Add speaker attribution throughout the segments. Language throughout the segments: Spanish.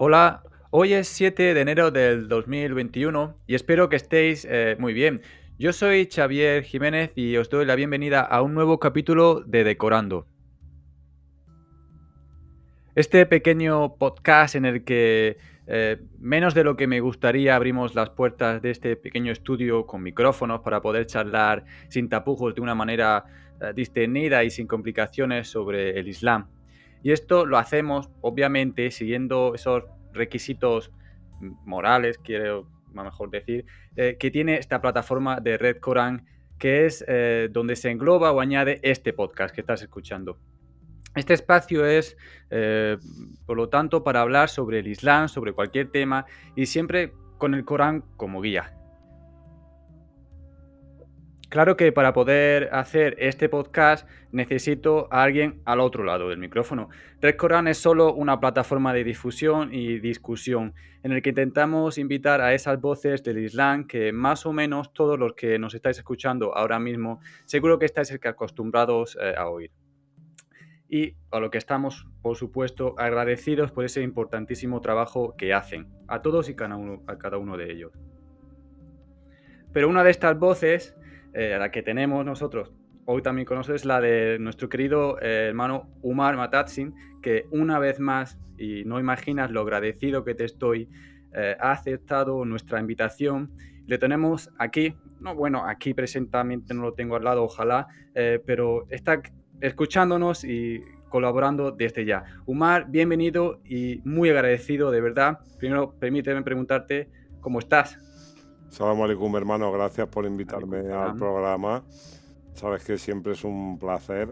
Speaker 1: Hola, hoy es 7 de enero del 2021 y espero que estéis muy bien. Yo soy Xavier Jiménez y os doy la bienvenida a un nuevo capítulo de Decorando. Este pequeño podcast en el que menos de lo que me gustaría abrimos las puertas de este pequeño estudio con micrófonos para poder charlar sin tapujos de una manera distendida y sin complicaciones sobre el Islam. Y esto lo hacemos obviamente siguiendo esos requisitos morales, quiero mejor decir, que tiene esta plataforma de Red Corán, que es donde se engloba o añade este podcast que estás escuchando. Este espacio es, por lo tanto, para hablar sobre el Islam, sobre cualquier tema y siempre con el Corán como guía. Claro que para poder hacer este podcast necesito a alguien al otro lado del micrófono. Red Corán es solo una plataforma de difusión y discusión en el que intentamos invitar a esas voces del Islam que más o menos todos los que nos estáis escuchando ahora mismo seguro que estáis acostumbrados a oír. Y a lo que estamos, por supuesto, agradecidos por ese importantísimo trabajo que hacen, a todos y a cada uno de ellos. Pero una de estas voces, a la que tenemos nosotros hoy también con nosotros, es la de nuestro querido hermano Umar Matatsin, que una vez más, y no imaginas lo agradecido que te estoy, ha aceptado nuestra invitación. Le tenemos aquí, no, bueno, aquí presentemente no lo tengo al lado, ojalá, pero está escuchándonos y colaborando desde ya. Umar, bienvenido y muy agradecido, de verdad. Primero, permíteme preguntarte cómo estás.
Speaker 2: Salam alaikum, hermano. Gracias por invitarme
Speaker 1: Alaikum
Speaker 2: al
Speaker 1: salam.
Speaker 2: programa. Sabes que siempre es un placer.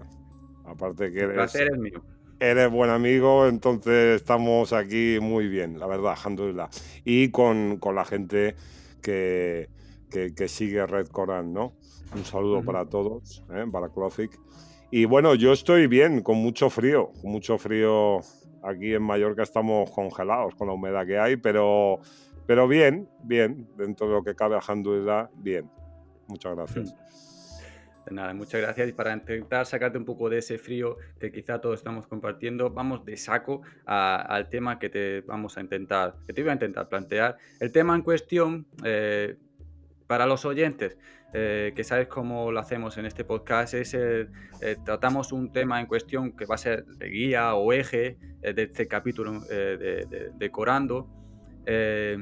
Speaker 2: Aparte que
Speaker 1: El placer es mío.
Speaker 2: eres buen amigo, entonces estamos aquí muy bien, la verdad, alhamdulillah. Y con la gente que, que sigue Red Corán, ¿no? Un saludo
Speaker 1: Ujú.
Speaker 2: para todos, para Clothic. Y bueno, yo estoy bien, con mucho frío. Con mucho frío aquí en Mallorca estamos congelados con la humedad que hay, pero bien, bien, dentro de lo que cabe, alhamdulillah, bien. Muchas gracias.
Speaker 1: De nada, muchas gracias. Y para intentar sacarte un poco de ese frío que quizá todos estamos compartiendo, vamos de saco al tema que te iba a intentar plantear. El tema en cuestión, para los oyentes, que sabes cómo lo hacemos en este podcast, tratamos un tema en cuestión que va a ser de guía o eje de este capítulo de Corando. eh,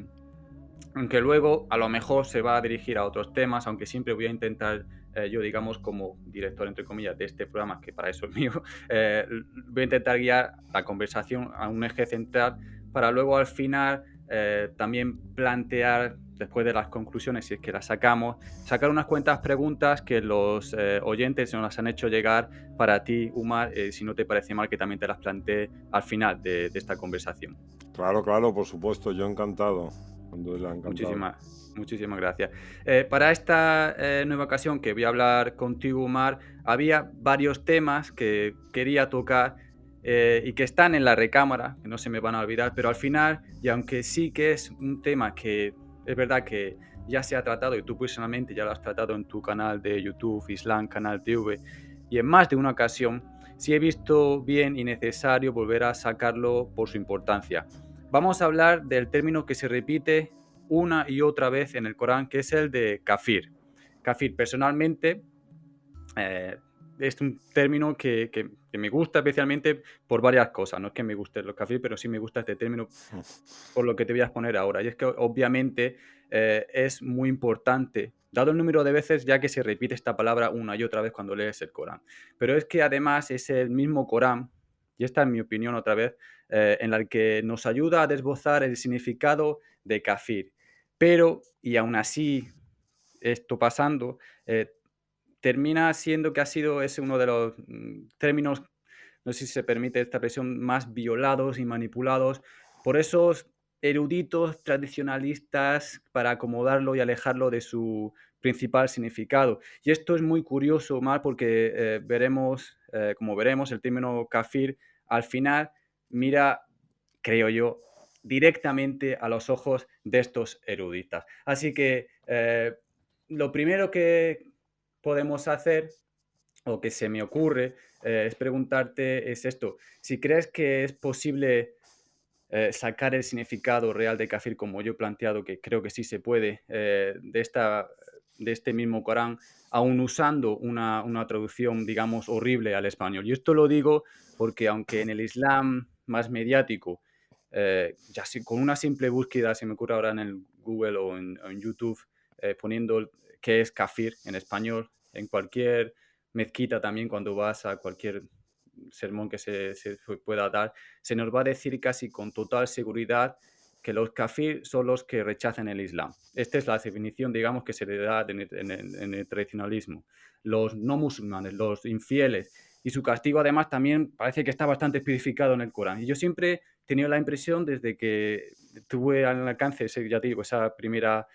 Speaker 1: Aunque luego a lo mejor se va a dirigir a otros temas, aunque siempre voy a intentar, yo digamos como director, entre comillas, de este programa, que para eso es mío, voy a intentar guiar la conversación a un eje central para luego al final también plantear, después de las conclusiones, si es que las sacamos, sacar unas cuantas preguntas que los oyentes nos las han hecho llegar para ti, Umar, si no te parece mal que también te las plantee al final de esta conversación.
Speaker 2: Claro, claro, por supuesto, yo encantado. Alhamdulillah, encantado.
Speaker 1: Muchísimas gracias. Para esta nueva ocasión que voy a hablar contigo, Omar, había varios temas que quería tocar y que están en la recámara, que no se me van a olvidar, pero al final, y aunque sí que es un tema que es verdad que ya se ha tratado y tú personalmente ya lo has tratado en tu canal de YouTube, Islam Canal TV, y en más de una ocasión, sí he visto bien y necesario volver a sacarlo por su importancia. Vamos a hablar del término que se repite una y otra vez en el Corán, que es el de kafir. Kafir, personalmente, eh, es un término que me gusta especialmente por varias cosas. No es que me guste los kafir, pero sí me gusta este término por lo que te voy a exponer ahora. Y es que obviamente es muy importante, dado el número de veces ya que se repite esta palabra una y otra vez cuando lees el Corán. Pero es que además es el mismo Corán, y esta es mi opinión otra vez, en la que nos ayuda a desbozar el significado de kafir. Pero, y aún así, esto pasando, termina siendo que ha sido ese uno de los términos, no sé si se permite esta expresión, más violados y manipulados por esos eruditos tradicionalistas para acomodarlo y alejarlo de su principal significado. Y esto es muy curioso, Omar, porque como veremos, el término kafir al final mira, creo yo, directamente a los ojos de estos eruditas. Así que lo primero que podemos hacer, o que se me ocurre, es preguntarte, es esto, si crees que es posible sacar el significado real de kafir, como yo he planteado, que creo que sí se puede, de este mismo Corán, aún usando una traducción, digamos, horrible al español. Y esto lo digo porque aunque en el Islam más mediático, ya con una simple búsqueda, se me ocurre ahora en el Google o en YouTube, poniendo qué es kafir en español, en cualquier mezquita también, cuando vas a cualquier sermón que se pueda dar, se nos va a decir casi con total seguridad que los kafir son los que rechazan el Islam. Esta es la definición, digamos, que se le da en el tradicionalismo. Los no musulmanes, los infieles, y su castigo además también parece que está bastante especificado en el Corán. Y yo siempre he tenido la impresión, desde que tuve al alcance, ya te digo, esa primera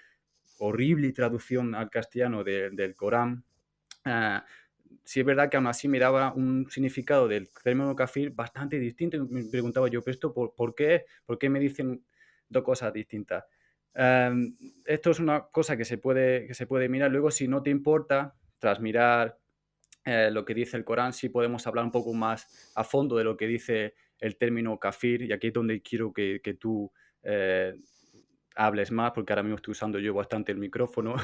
Speaker 1: horrible traducción al castellano del Corán, uh, sí es verdad que aún así me daba un significado del término kafir bastante distinto. Y me preguntaba yo, ¿pero esto por qué? ¿Por qué me dicen dos cosas distintas? Esto es una cosa que se puede mirar. Luego, si no te importa, tras mirar lo que dice el Corán, sí podemos hablar un poco más a fondo de lo que dice el término kafir, y aquí es donde quiero que tú eh, hables más, porque ahora mismo estoy usando yo bastante el micrófono,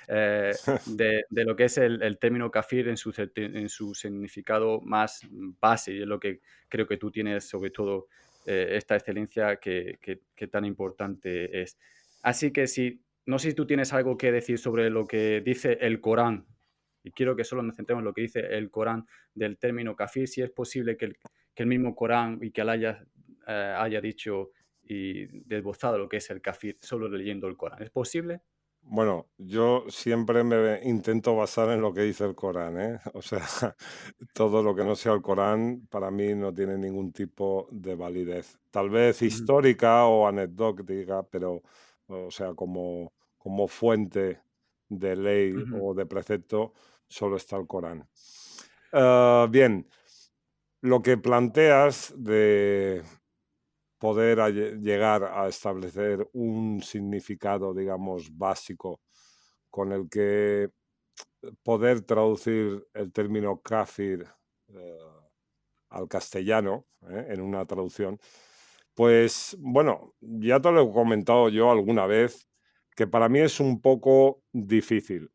Speaker 1: de lo que es el término kafir en su significado más base, y es lo que creo que tú tienes, sobre todo, esta excelencia que tan importante es. Así que sí, no sé si tú tienes algo que decir sobre lo que dice el Corán, y quiero que solo nos centremos en lo que dice el Corán del término kafir, si es posible que el mismo Corán y que Allah haya dicho y desbozado lo que es el kafir solo leyendo el Corán. ¿Es posible?
Speaker 2: Bueno, yo siempre me intento basar en lo que dice el Corán, ¿eh? O sea, todo lo que no sea el Corán para mí no tiene ningún tipo de validez. Tal vez
Speaker 1: Ujú,
Speaker 2: histórica o anecdótica, pero, o sea, como fuente de ley
Speaker 1: ujú,
Speaker 2: o de precepto, solo está el Corán. Bien, lo que planteas de poder llegar a establecer un significado, digamos, básico con el que poder traducir el término kafir eh, al castellano, en una traducción, pues bueno, ya te lo he comentado yo alguna vez, que para mí es un poco difícil.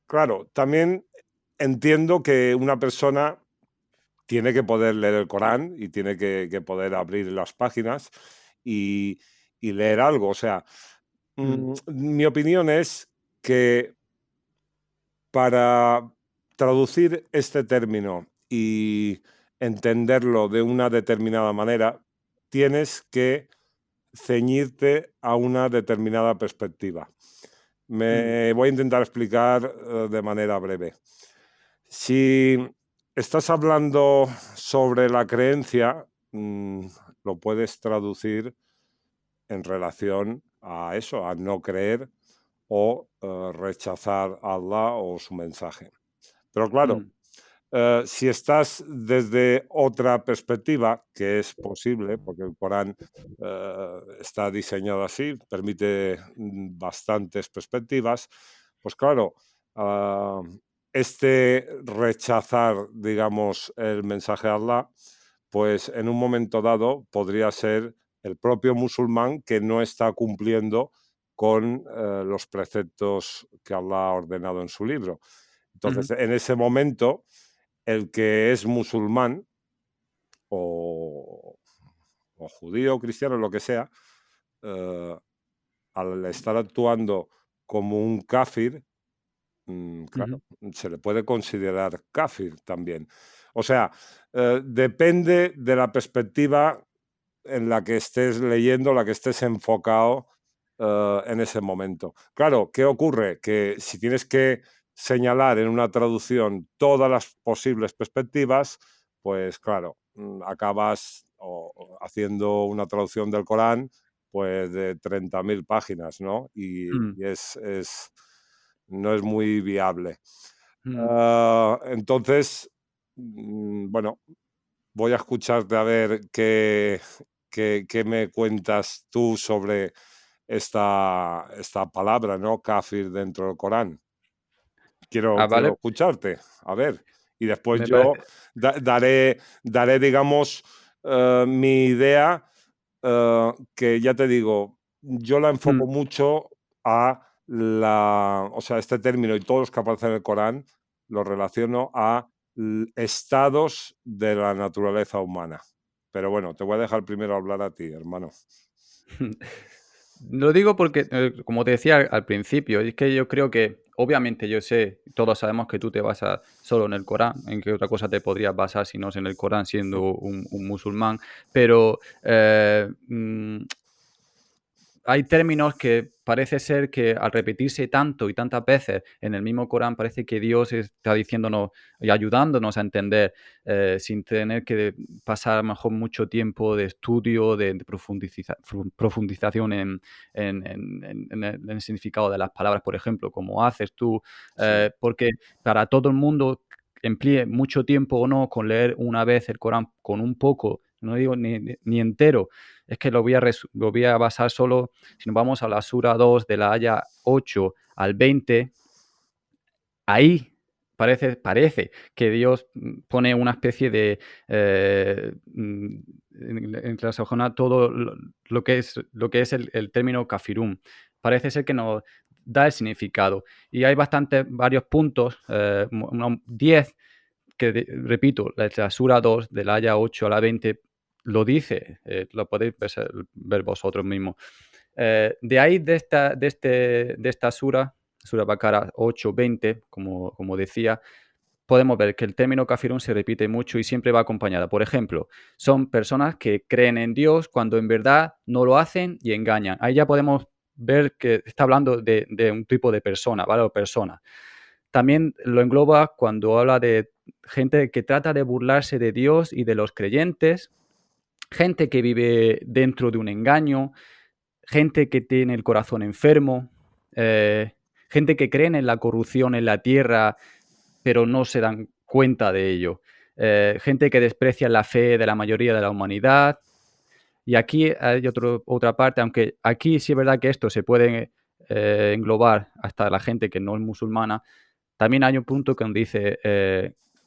Speaker 2: Claro, también entiendo que una persona tiene que poder leer el Corán y tiene que poder abrir las páginas y, y leer algo. O sea,
Speaker 1: mm,
Speaker 2: mi opinión es que para traducir este término y entenderlo de una determinada manera, tienes que ceñirte a una determinada perspectiva.
Speaker 1: mm,
Speaker 2: Me voy a intentar explicar de manera breve. Si estás hablando sobre la creencia, lo puedes traducir en relación a eso, a no creer o rechazar a Allah o su mensaje. Pero claro,
Speaker 1: mm,
Speaker 2: si estás desde otra perspectiva, que es posible, porque el Corán está diseñado así, permite bastantes perspectivas, pues claro, uh, este rechazar, digamos, el mensaje de Allah, pues en un momento dado podría ser el propio musulmán que no está cumpliendo con los preceptos que Allah ha ordenado en su libro. Entonces,
Speaker 1: ujú,
Speaker 2: en ese momento, el que es musulmán o, o judío o cristiano, lo que sea, eh, al estar actuando como un kafir,
Speaker 1: ujú,
Speaker 2: claro, se le puede considerar kafir también. O sea, depende de la perspectiva en la que estés leyendo, la que estés enfocado en ese momento. Claro, ¿qué ocurre? Que si tienes que señalar en una traducción todas las posibles perspectivas, pues claro, acabas haciendo una traducción del Corán pues de 30.000 páginas, ¿no?
Speaker 1: mm,
Speaker 2: Y no es muy viable.
Speaker 1: mm.
Speaker 2: Entonces, bueno, voy a escucharte a ver qué me cuentas tú sobre esta palabra, ¿no? Kafir dentro del Corán. Quiero,
Speaker 1: Ah,
Speaker 2: quiero
Speaker 1: vale,
Speaker 2: escucharte, a ver. Y después
Speaker 1: me
Speaker 2: yo
Speaker 1: parece.
Speaker 2: daré, digamos, mi idea que ya te digo, yo la enfoco
Speaker 1: Mm.
Speaker 2: mucho a o sea, este término y todos los que aparecen en el Corán los relaciono a estados de la naturaleza humana. Pero bueno, te voy a dejar primero hablar a ti, hermano.
Speaker 1: Lo digo porque, como te decía al principio, es que yo creo que, obviamente, yo sé, todos sabemos que tú te basas solo en el Corán, en qué otra cosa te podrías basar si no es en el Corán siendo un musulmán, pero hay términos que parece ser que al repetirse tanto y tantas veces en el mismo Corán, parece que Dios está diciéndonos y ayudándonos a entender sin tener que pasar mejor mucho tiempo de estudio, de profundización en el significado de las palabras, por ejemplo, como haces tú,
Speaker 2: Sí,
Speaker 1: porque para todo el mundo emplee mucho tiempo o no con leer una vez el Corán con un poco, no digo ni entero, es que lo voy a basar solo si nos vamos a la Sura 2 de la Aya 8 al 20, ahí parece que Dios pone una especie de enclasojona todo lo que es el término kafirún. Parece ser que nos da el significado. Y hay varios puntos, 10, que repito, la Sura 2 de la Aya 8 a la 20 lo dice, lo podéis ver vosotros mismos. De ahí, de esta Sura Bakara 8:20, como decía, podemos ver que el término kafirun se repite mucho y siempre va acompañada. Por ejemplo, son personas que creen en Dios cuando en verdad no lo hacen y engañan. Ahí ya podemos ver que está hablando de un tipo de persona, ¿vale? O persona. También lo engloba cuando habla de gente que trata de burlarse de Dios y de los creyentes, gente que vive dentro de un engaño, gente que tiene el corazón enfermo, gente que creen en la corrupción en la tierra, pero no se dan cuenta de ello, gente que desprecia la fe de la mayoría de la humanidad. Y aquí hay otra parte, aunque aquí sí es verdad que esto se puede englobar hasta la gente que no es musulmana, también hay un punto que dice,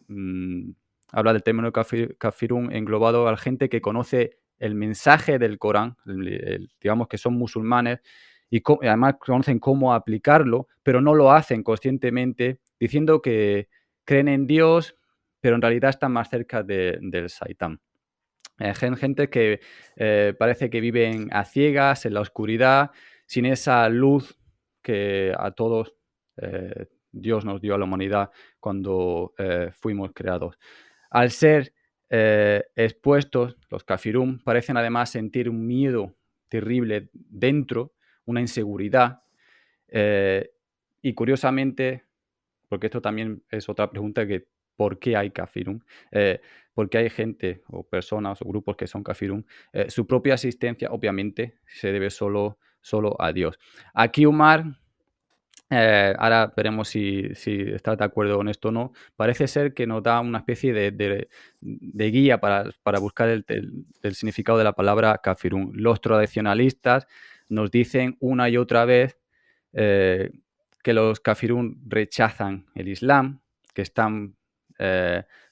Speaker 1: mm, habla del término kafirún englobado a la gente que conoce el mensaje del Corán, digamos que son musulmanes y además conocen cómo aplicarlo, pero no lo hacen conscientemente, diciendo que creen en Dios, pero en realidad están más cerca del Saitán. Gente que parece que viven a ciegas, en la oscuridad, sin esa luz que a todos Dios nos dio a la humanidad cuando fuimos creados. Al ser expuestos, los kafirum parecen además sentir un miedo terrible dentro, una inseguridad. eh, y curiosamente, porque esto también es otra pregunta que ¿por qué hay kafirun? Eh, ¿Por qué hay gente o personas o grupos que son kafirun? Su propia existencia, obviamente, se debe solo a Dios. Aquí Umar, ahora veremos si estás de acuerdo con esto o no, parece ser que nos da una especie de guía para buscar el significado de la palabra kafirun. Los tradicionalistas nos dicen una y otra vez eh, que los kafirún rechazan el Islam, que están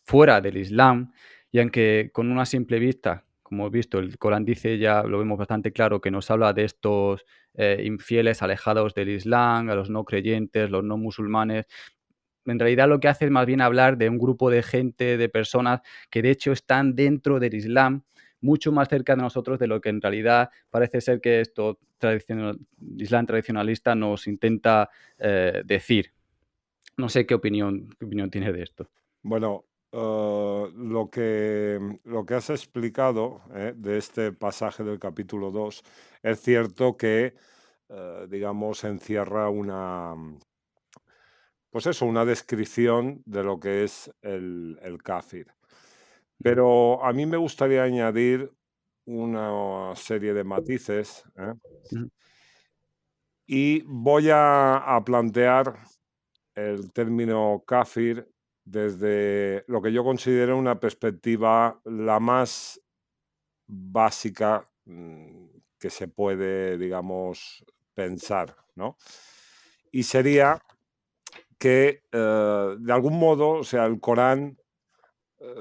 Speaker 1: fuera del Islam, y aunque con una simple vista, como he visto, el Corán dice, ya lo vemos bastante claro, que nos habla de estos infieles alejados del Islam, a los no creyentes, los no musulmanes. En realidad lo que hace es más bien hablar de un grupo de gente, de personas que de hecho están dentro del Islam, mucho más cerca de nosotros de lo que en realidad parece ser que esto Islam tradicionalista nos intenta decir. No sé qué opinión tienes de esto.
Speaker 2: bueno, lo que has explicado de este pasaje del capítulo 2 es cierto que, digamos, encierra pues eso, una descripción de lo que es el kafir.
Speaker 1: Mm,
Speaker 2: Pero a mí me gustaría añadir una serie de matices,
Speaker 1: mm,
Speaker 2: y voy a plantear el término kafir desde lo que yo considero una perspectiva la más básica que se puede, digamos, pensar, ¿no? Y sería que, de algún modo, o sea, el Corán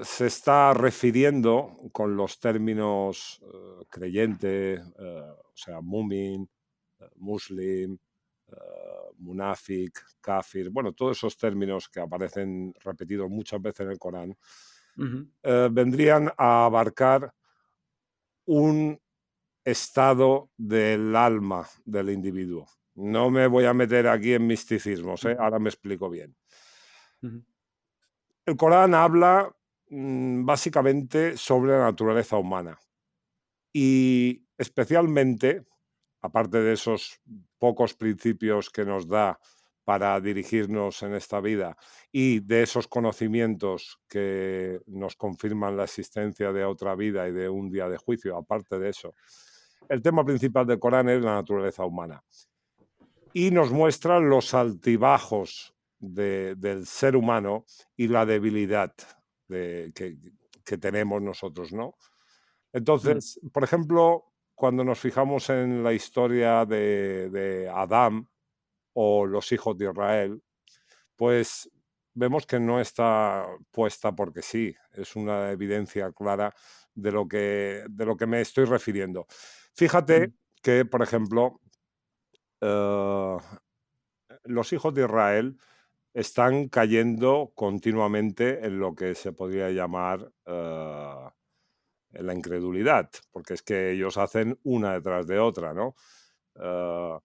Speaker 2: se está refiriendo con los términos creyente, o sea, mumin, muslim, munafik, kafir, bueno, todos esos términos que aparecen repetidos muchas veces en el Corán,
Speaker 1: Ujú,
Speaker 2: vendrían a abarcar un estado del alma del individuo. No me voy a meter aquí en misticismos, ¿eh?
Speaker 1: ujú,
Speaker 2: Ahora me explico bien.
Speaker 1: ujú,
Speaker 2: El Corán habla básicamente sobre la naturaleza humana y especialmente, aparte de esos pocos principios que nos da para dirigirnos en esta vida y de esos conocimientos que nos confirman la existencia de otra vida y de un día de juicio, aparte de eso, el tema principal del Corán es la naturaleza humana y nos muestra los altibajos del ser humano y la debilidad de, que tenemos nosotros, ¿no?
Speaker 1: ujú,
Speaker 2: Entonces, por ejemplo, cuando nos fijamos en la historia de Adán o los hijos de Israel, pues vemos que no está puesta porque sí, es una evidencia clara de lo que me estoy refiriendo.
Speaker 1: ujú,
Speaker 2: Fíjate que, por ejemplo, eh, los hijos de Israel están cayendo continuamente en lo que se podría llamar en la incredulidad, porque es que ellos hacen una detrás de otra, ¿no? Eh,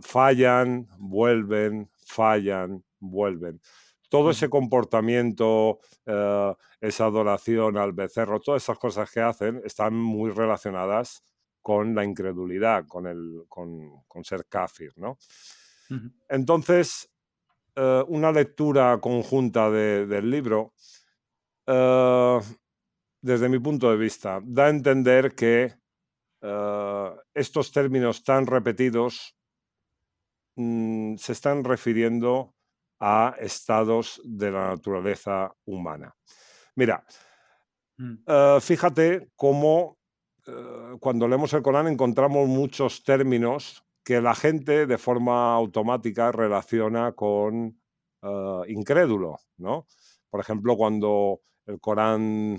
Speaker 2: fallan, vuelven, fallan, vuelven. Todo ese
Speaker 1: ujú,
Speaker 2: comportamiento, esa adoración al becerro, todas esas cosas que hacen están muy relacionadas con la incredulidad, con ser kafir, ¿no?
Speaker 1: ujú,
Speaker 2: Entonces, una lectura conjunta del libro, eh, desde mi punto de vista, da a entender que estos términos tan repetidos se están refiriendo a estados de la naturaleza humana. Mira,
Speaker 1: ujú,
Speaker 2: fíjate cómo cuando leemos el Corán encontramos muchos términos que la gente de forma automática relaciona con incrédulo, ¿no? Por ejemplo, cuando el Corán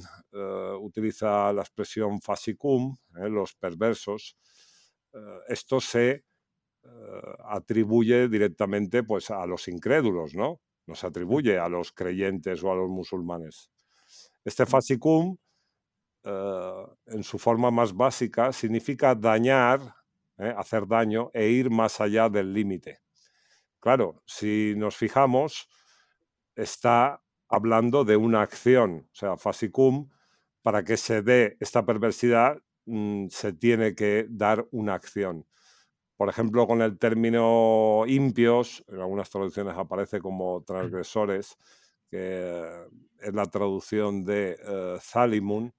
Speaker 2: utiliza la expresión fasikum, los perversos, esto se atribuye directamente pues, a los incrédulos, ¿no? No se
Speaker 1: ujú,
Speaker 2: atribuye a los creyentes o a los musulmanes. Este
Speaker 1: ujú,
Speaker 2: fasikum, en su forma más básica, significa dañar, hacer daño e ir más allá del límite. Claro, si nos fijamos, está hablando de una acción, o sea, fasicum, para que se dé esta perversidad, se tiene que dar una acción. Por ejemplo, con el término impios, en algunas traducciones aparece como
Speaker 1: ujú,
Speaker 2: transgresores, que es la traducción de zalimun.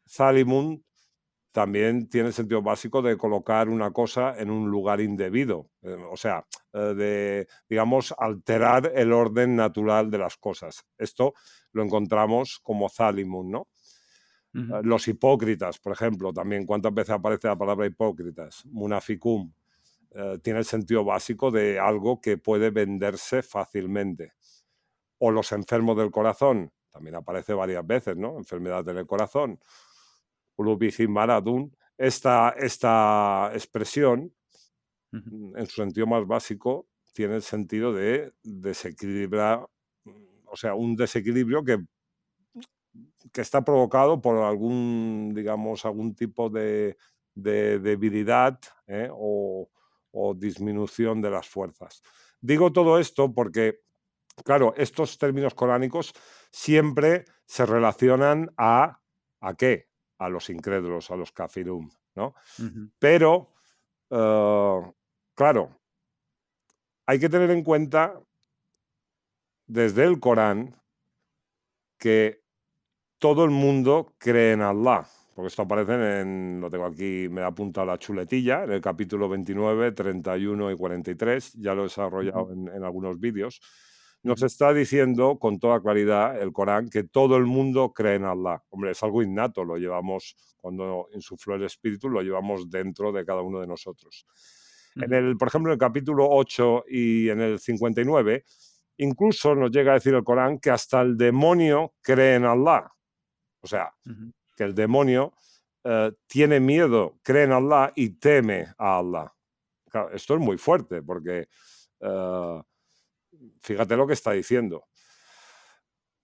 Speaker 2: Zalimun también tiene el sentido básico de colocar una cosa en un lugar indebido, o sea, de, digamos, alterar el orden natural de las cosas. Esto lo encontramos como zalimun, ¿no?
Speaker 1: ujú,
Speaker 2: Los hipócritas, por ejemplo, también, ¿cuántas veces aparece la palabra hipócritas? Munaficum, tiene el sentido básico de algo que puede venderse fácilmente. O los enfermos del corazón, también aparece varias veces, ¿no? Enfermedad del corazón. Ulubihin maradun. Esta expresión,
Speaker 1: ujú,
Speaker 2: en su sentido más básico, tiene el sentido de desequilibrar, o sea, un desequilibrio que está provocado por algún, digamos, algún tipo de debilidad, o disminución de las fuerzas. Digo todo esto porque, claro, estos términos coránicos siempre se relacionan ¿a qué? A los incrédulos, a los kafirum, ¿no?
Speaker 1: ujú,
Speaker 2: Pero, claro, hay que tener en cuenta desde el Corán que todo el mundo cree en Allah, porque esto aparece lo tengo aquí, me apunta la chuletilla, en el capítulo 29, 31 y 43, ya lo he
Speaker 1: ujú,
Speaker 2: desarrollado en algunos vídeos. Nos
Speaker 1: ujú,
Speaker 2: está diciendo con toda claridad el Corán que todo el mundo cree en Allah. Hombre, es algo innato, lo llevamos, cuando insufló el Espíritu, lo llevamos dentro de cada uno de nosotros.
Speaker 1: ujú,
Speaker 2: Por ejemplo, en el capítulo 8 y en el 59, Incluso nos llega a decir el Corán que hasta el demonio cree en Allah. O sea,
Speaker 1: Ujú.
Speaker 2: que el demonio tiene miedo, cree en Allah y teme a Allah. Claro, esto es muy fuerte porque fíjate lo que está diciendo.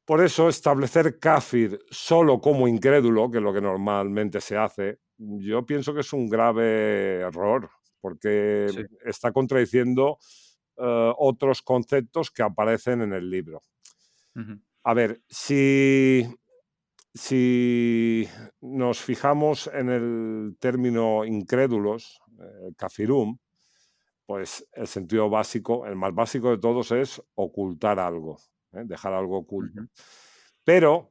Speaker 2: Por eso, establecer kafir solo como incrédulo, que es lo que normalmente se hace, yo pienso que es un grave error, porque
Speaker 1: Sí.
Speaker 2: está contradiciendo otros conceptos que aparecen en el libro.
Speaker 1: Ujú.
Speaker 2: A ver, si nos fijamos en el término incrédulos, kafirum, pues el sentido básico, el más básico de todos es ocultar algo, dejar algo oculto.
Speaker 1: Ujú.
Speaker 2: Pero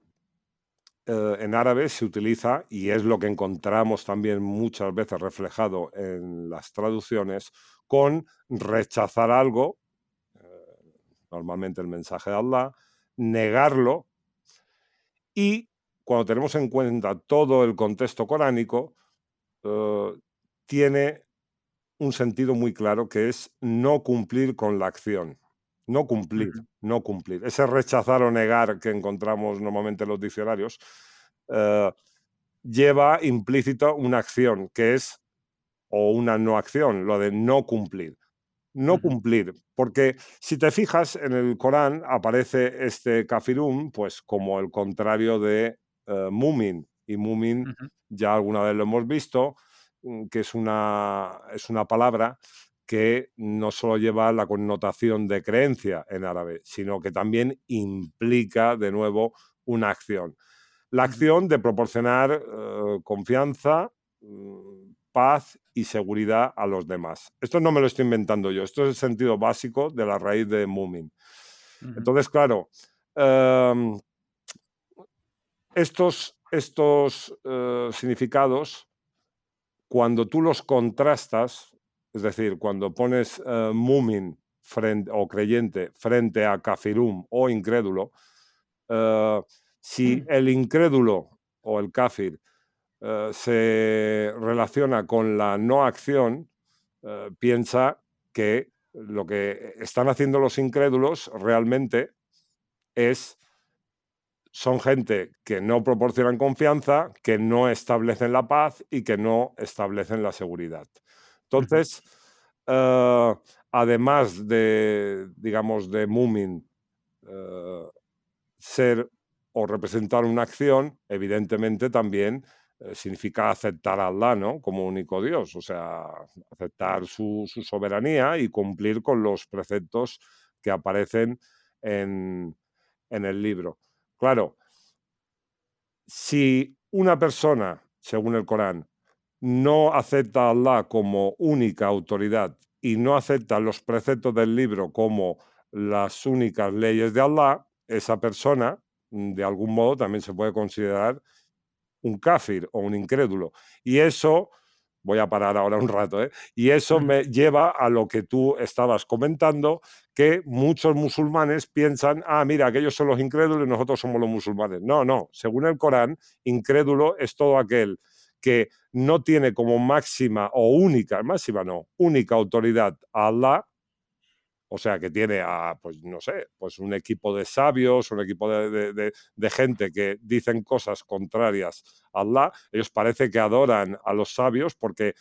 Speaker 2: en árabe se utiliza, y es lo que encontramos también muchas veces reflejado en las traducciones, con rechazar algo, normalmente el mensaje de Allah, negarlo, y cuando tenemos en cuenta todo el contexto coránico, eh, tiene un sentido muy claro, que es no cumplir con la acción. No cumplir,
Speaker 1: Ujú.
Speaker 2: no cumplir. Ese rechazar o negar que encontramos normalmente en los diccionarios eh, lleva implícito una acción, que es, o una no acción, lo de no cumplir. No
Speaker 1: Ujú.
Speaker 2: cumplir, porque si te fijas en el Corán aparece este kafirun pues como el contrario de mumin, y mumin
Speaker 1: Ujú.
Speaker 2: ya alguna vez lo hemos visto, que es una palabra que no solo lleva la connotación de creencia en árabe, sino que también implica de nuevo una acción. La
Speaker 1: Ujú.
Speaker 2: acción de proporcionar confianza, paz y seguridad a los demás. Esto no me lo estoy inventando yo, esto es el sentido básico de la raíz de Mumin.
Speaker 1: Ujú.
Speaker 2: Entonces, claro, eh, estos significados, cuando tú los contrastas, es decir, cuando pones Mumin frente, o creyente frente a Kafirum o incrédulo, eh, si el incrédulo o el kafir se relaciona con la no acción, piensa que lo que están haciendo los incrédulos realmente es, son gente que no proporcionan confianza, que no establecen la paz y que no establecen la seguridad.
Speaker 1: Ujú.
Speaker 2: Entonces, además de, digamos, de Mumin, eh, ser o representar una acción, evidentemente también significa aceptar a Allah, ¿no? Como único Dios, o sea, aceptar su soberanía y cumplir con los preceptos que aparecen en, en el libro. Claro, si una persona, según el Corán, no acepta a Allah como única autoridad y no acepta los preceptos del libro como las únicas leyes de Allah, esa persona, de algún modo, también se puede considerar un kafir o un incrédulo. Y eso, voy a parar ahora un rato, ¿eh? Y eso
Speaker 1: Ujú.
Speaker 2: me lleva a lo que tú estabas comentando, que muchos musulmanes piensan, ah, mira, aquellos son los incrédulos y nosotros somos los musulmanes. No, no, según el Corán, incrédulo es todo aquel que no tiene como máxima o única, máxima no, única autoridad a Allah, o sea, que tiene a, pues no sé, pues un equipo de sabios, un equipo de gente que dicen cosas contrarias a Allah. Ellos parece que adoran a los sabios porque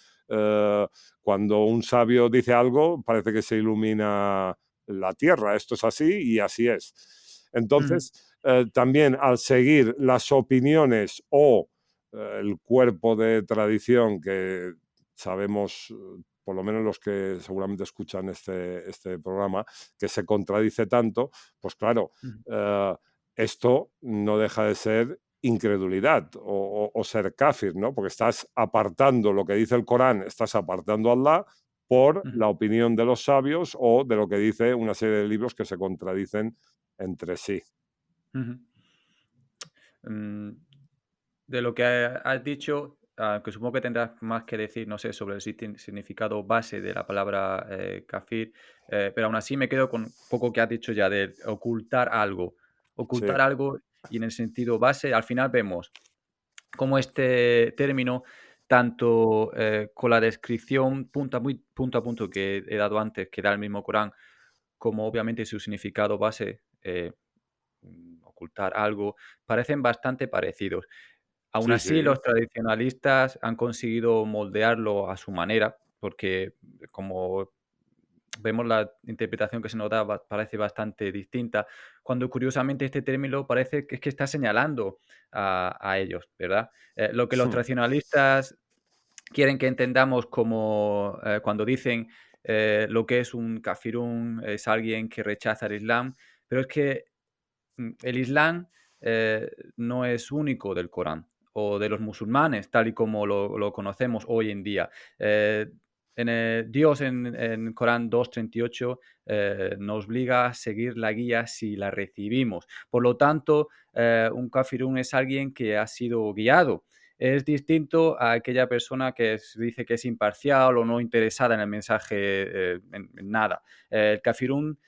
Speaker 2: cuando un sabio dice algo, parece que se ilumina la tierra. Esto es así y así es.
Speaker 1: Ujú.
Speaker 2: Entonces, también al seguir las opiniones o el cuerpo de tradición que sabemos, por lo menos los que seguramente escuchan este programa, que se contradice tanto, pues claro,
Speaker 1: Ujú.
Speaker 2: eh, esto no deja de ser incredulidad o ser kafir, ¿no? Porque estás apartando lo que dice el Corán, estás apartando a Allah por
Speaker 1: Ujú.
Speaker 2: la opinión de los sabios o de lo que dice una serie de libros que se contradicen entre sí.
Speaker 1: Ujú. Mm, De lo que has dicho, que supongo que tendrás más que decir, no sé, sobre el significado base de la palabra kafir, pero aún así me quedo con un poco que has dicho ya de ocultar algo.
Speaker 2: Sí,
Speaker 1: Ocultar algo y en el sentido base, al final vemos cómo este término, tanto con la descripción punto a punto que he dado antes, que da el mismo Corán, como obviamente su significado base, ocultar algo, parecen bastante parecidos. Aún
Speaker 2: Sí,
Speaker 1: así,
Speaker 2: sí.
Speaker 1: los tradicionalistas han conseguido moldearlo a su manera, porque como vemos la interpretación que se nos da parece bastante distinta, cuando curiosamente este término parece que es que está señalando a ellos, ¿verdad? Lo que los
Speaker 2: Hmm.
Speaker 1: tradicionalistas quieren que entendamos como cuando dicen lo que es un kafirún es alguien que rechaza el Islam, pero es que el Islam no es único del Corán o de los musulmanes, tal y como lo conocemos hoy en día. Eh, Dios en Corán 2:38 nos obliga a seguir la guía si la recibimos. Por lo tanto, un kafirún es alguien que ha sido guiado. Es distinto a aquella persona que dice que es imparcial o no interesada en el mensaje, en nada. El kafirún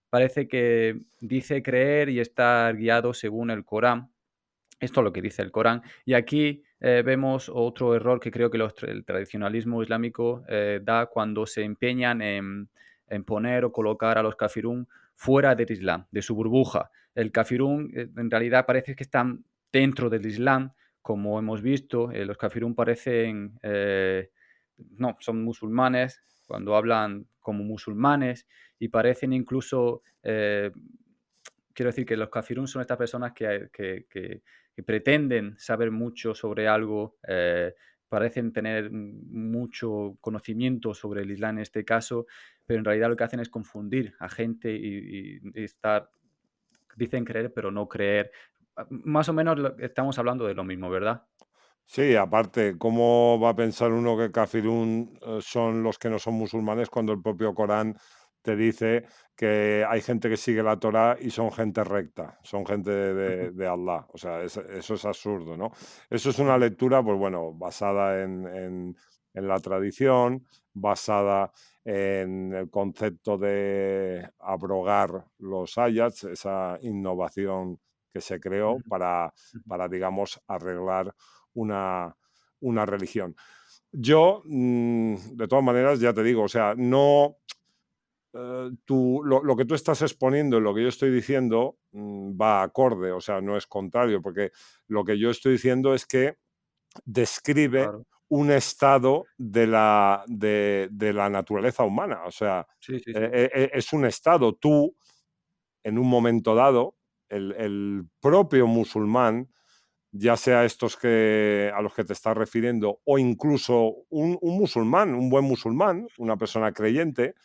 Speaker 1: parece que dice creer y estar guiado según el Corán. Esto es lo que dice el Corán. Y aquí vemos otro error que creo que el tradicionalismo islámico da cuando se empeñan en poner o colocar a los kafirún fuera del Islam, de su burbuja. El kafirún en realidad parece que están dentro del Islam, como hemos visto. Los kafirún parecen, no, son musulmanes cuando hablan como musulmanes y parecen incluso, quiero decir que los kafirún son estas personas que pretenden saber mucho sobre algo, parecen tener mucho conocimiento sobre el Islam en este caso, pero en realidad lo que hacen es confundir a gente y estar, dicen creer, pero no creer. Más o menos estamos hablando de lo mismo, ¿verdad?
Speaker 2: Sí, aparte, ¿cómo va a pensar uno que kafirún son los que no son musulmanes cuando el propio Corán te dice que hay gente que sigue la Torá y son gente recta, son gente
Speaker 1: Ujú,
Speaker 2: de Allah? O sea, eso es absurdo, ¿no? Eso es una
Speaker 1: ujú,
Speaker 2: lectura, pues bueno, basada en la tradición, basada en el concepto de abrogar los ayats, esa innovación que se creó
Speaker 1: ujú, ujú.
Speaker 2: para digamos, arreglar una, una religión. Yo, de todas maneras, ya te digo, o sea, no, lo que tú estás exponiendo y lo que yo estoy diciendo va acorde, o sea, no es contrario, porque lo que yo estoy diciendo es que describe
Speaker 1: Claro.
Speaker 2: un estado de la naturaleza humana, o sea,
Speaker 1: Sí, sí, sí.
Speaker 2: es un estado. Tú, en un momento dado, el propio musulmán, ya sea estos que, a los que te estás refiriendo, o incluso un musulmán, un buen musulmán, una persona creyente,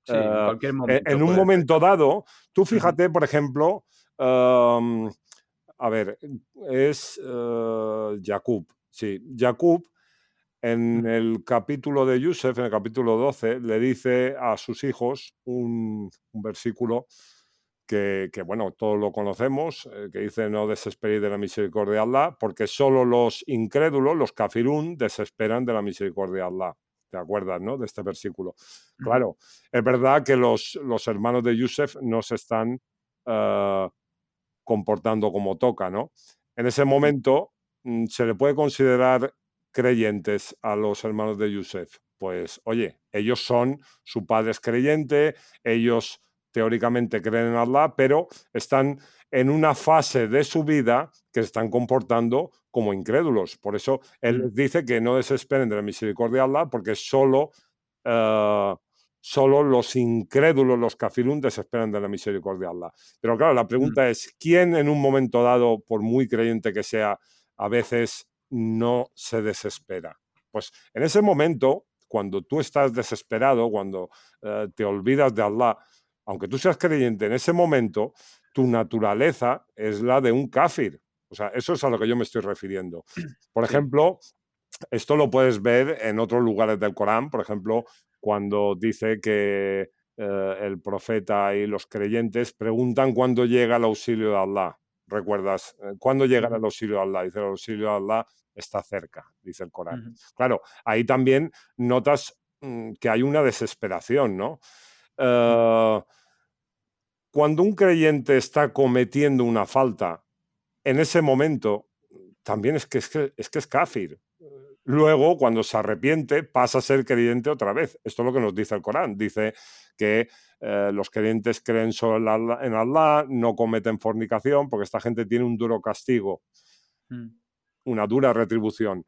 Speaker 1: Sí, en cualquier
Speaker 2: en
Speaker 1: momento
Speaker 2: un
Speaker 1: puede ser.
Speaker 2: momento dado, tú
Speaker 1: Ujú,
Speaker 2: fíjate, por ejemplo, um, a ver, es Jacob, sí, Jacob en
Speaker 1: ujú,
Speaker 2: el capítulo de Yusef, en el capítulo 12, le dice a sus hijos un versículo bueno, todos lo conocemos, que dice: no desesperéis de la misericordia de Allah, porque solo los incrédulos, los kafirún, desesperan de la misericordia de Allah. ¿Te acuerdas, no? De este versículo.
Speaker 1: ujú,
Speaker 2: Claro, es verdad que los hermanos de Yusef no se están eh, comportando como toca, ¿no? En ese
Speaker 1: ujú,
Speaker 2: momento, ¿se le puede considerar creyentes a los hermanos de Yusef? Pues, oye, ellos son, su padre es creyente, ellos teóricamente creen en Allah, pero están en una fase de su vida que se están comportando como incrédulos. Por eso él
Speaker 1: ujú,
Speaker 2: les dice que no desesperen de la misericordia de Allah, porque eh, solo los incrédulos, los kafirún, desesperan de la misericordia de Allah. Pero claro, la
Speaker 1: ujú,
Speaker 2: pregunta es, ¿quién en un momento dado, por muy creyente que sea, a veces no se desespera? Pues en ese momento, cuando tú estás desesperado, cuando te olvidas de Allah, aunque tú seas creyente, en ese momento tu naturaleza es la de un kafir. O sea, eso es a lo que yo me estoy refiriendo. Por
Speaker 1: sí.
Speaker 2: ejemplo, esto lo puedes ver en otros lugares del Corán, por ejemplo, cuando dice que el profeta y los creyentes preguntan cuándo llega el auxilio de Allah. ¿Recuerdas? ¿Cuándo llegará
Speaker 1: Ujú,
Speaker 2: el auxilio de Allah? Dice: el auxilio de Allah está cerca, dice el Corán.
Speaker 1: ujú,
Speaker 2: Claro, ahí también notas que hay una desesperación, ¿no?
Speaker 1: ujú,
Speaker 2: Eh, Cuando un creyente está cometiendo una falta, en ese momento también es que es kafir. luego, cuando se arrepiente, pasa a ser creyente otra vez. Esto es lo que nos dice el Corán. Dice que los creyentes creen solo en Allah, no cometen fornicación, porque esta gente tiene un duro castigo,
Speaker 1: Mm.
Speaker 2: una dura retribución,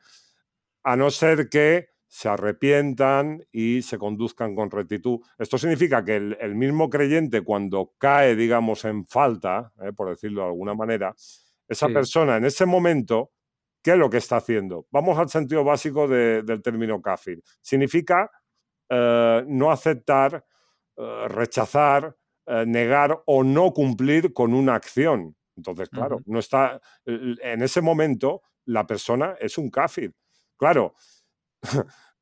Speaker 2: a no ser que se arrepientan y se conduzcan con rectitud. Esto significa que el mismo creyente, cuando cae, digamos, en falta, por decirlo de alguna manera, esa
Speaker 1: Sí,
Speaker 2: persona en ese momento, ¿qué es lo que está haciendo? Vamos al sentido básico del término kafir. Significa no aceptar, rechazar, negar o no cumplir con una acción. Entonces, claro,
Speaker 1: ujú,
Speaker 2: no está, en ese momento la persona es un kafir. Claro,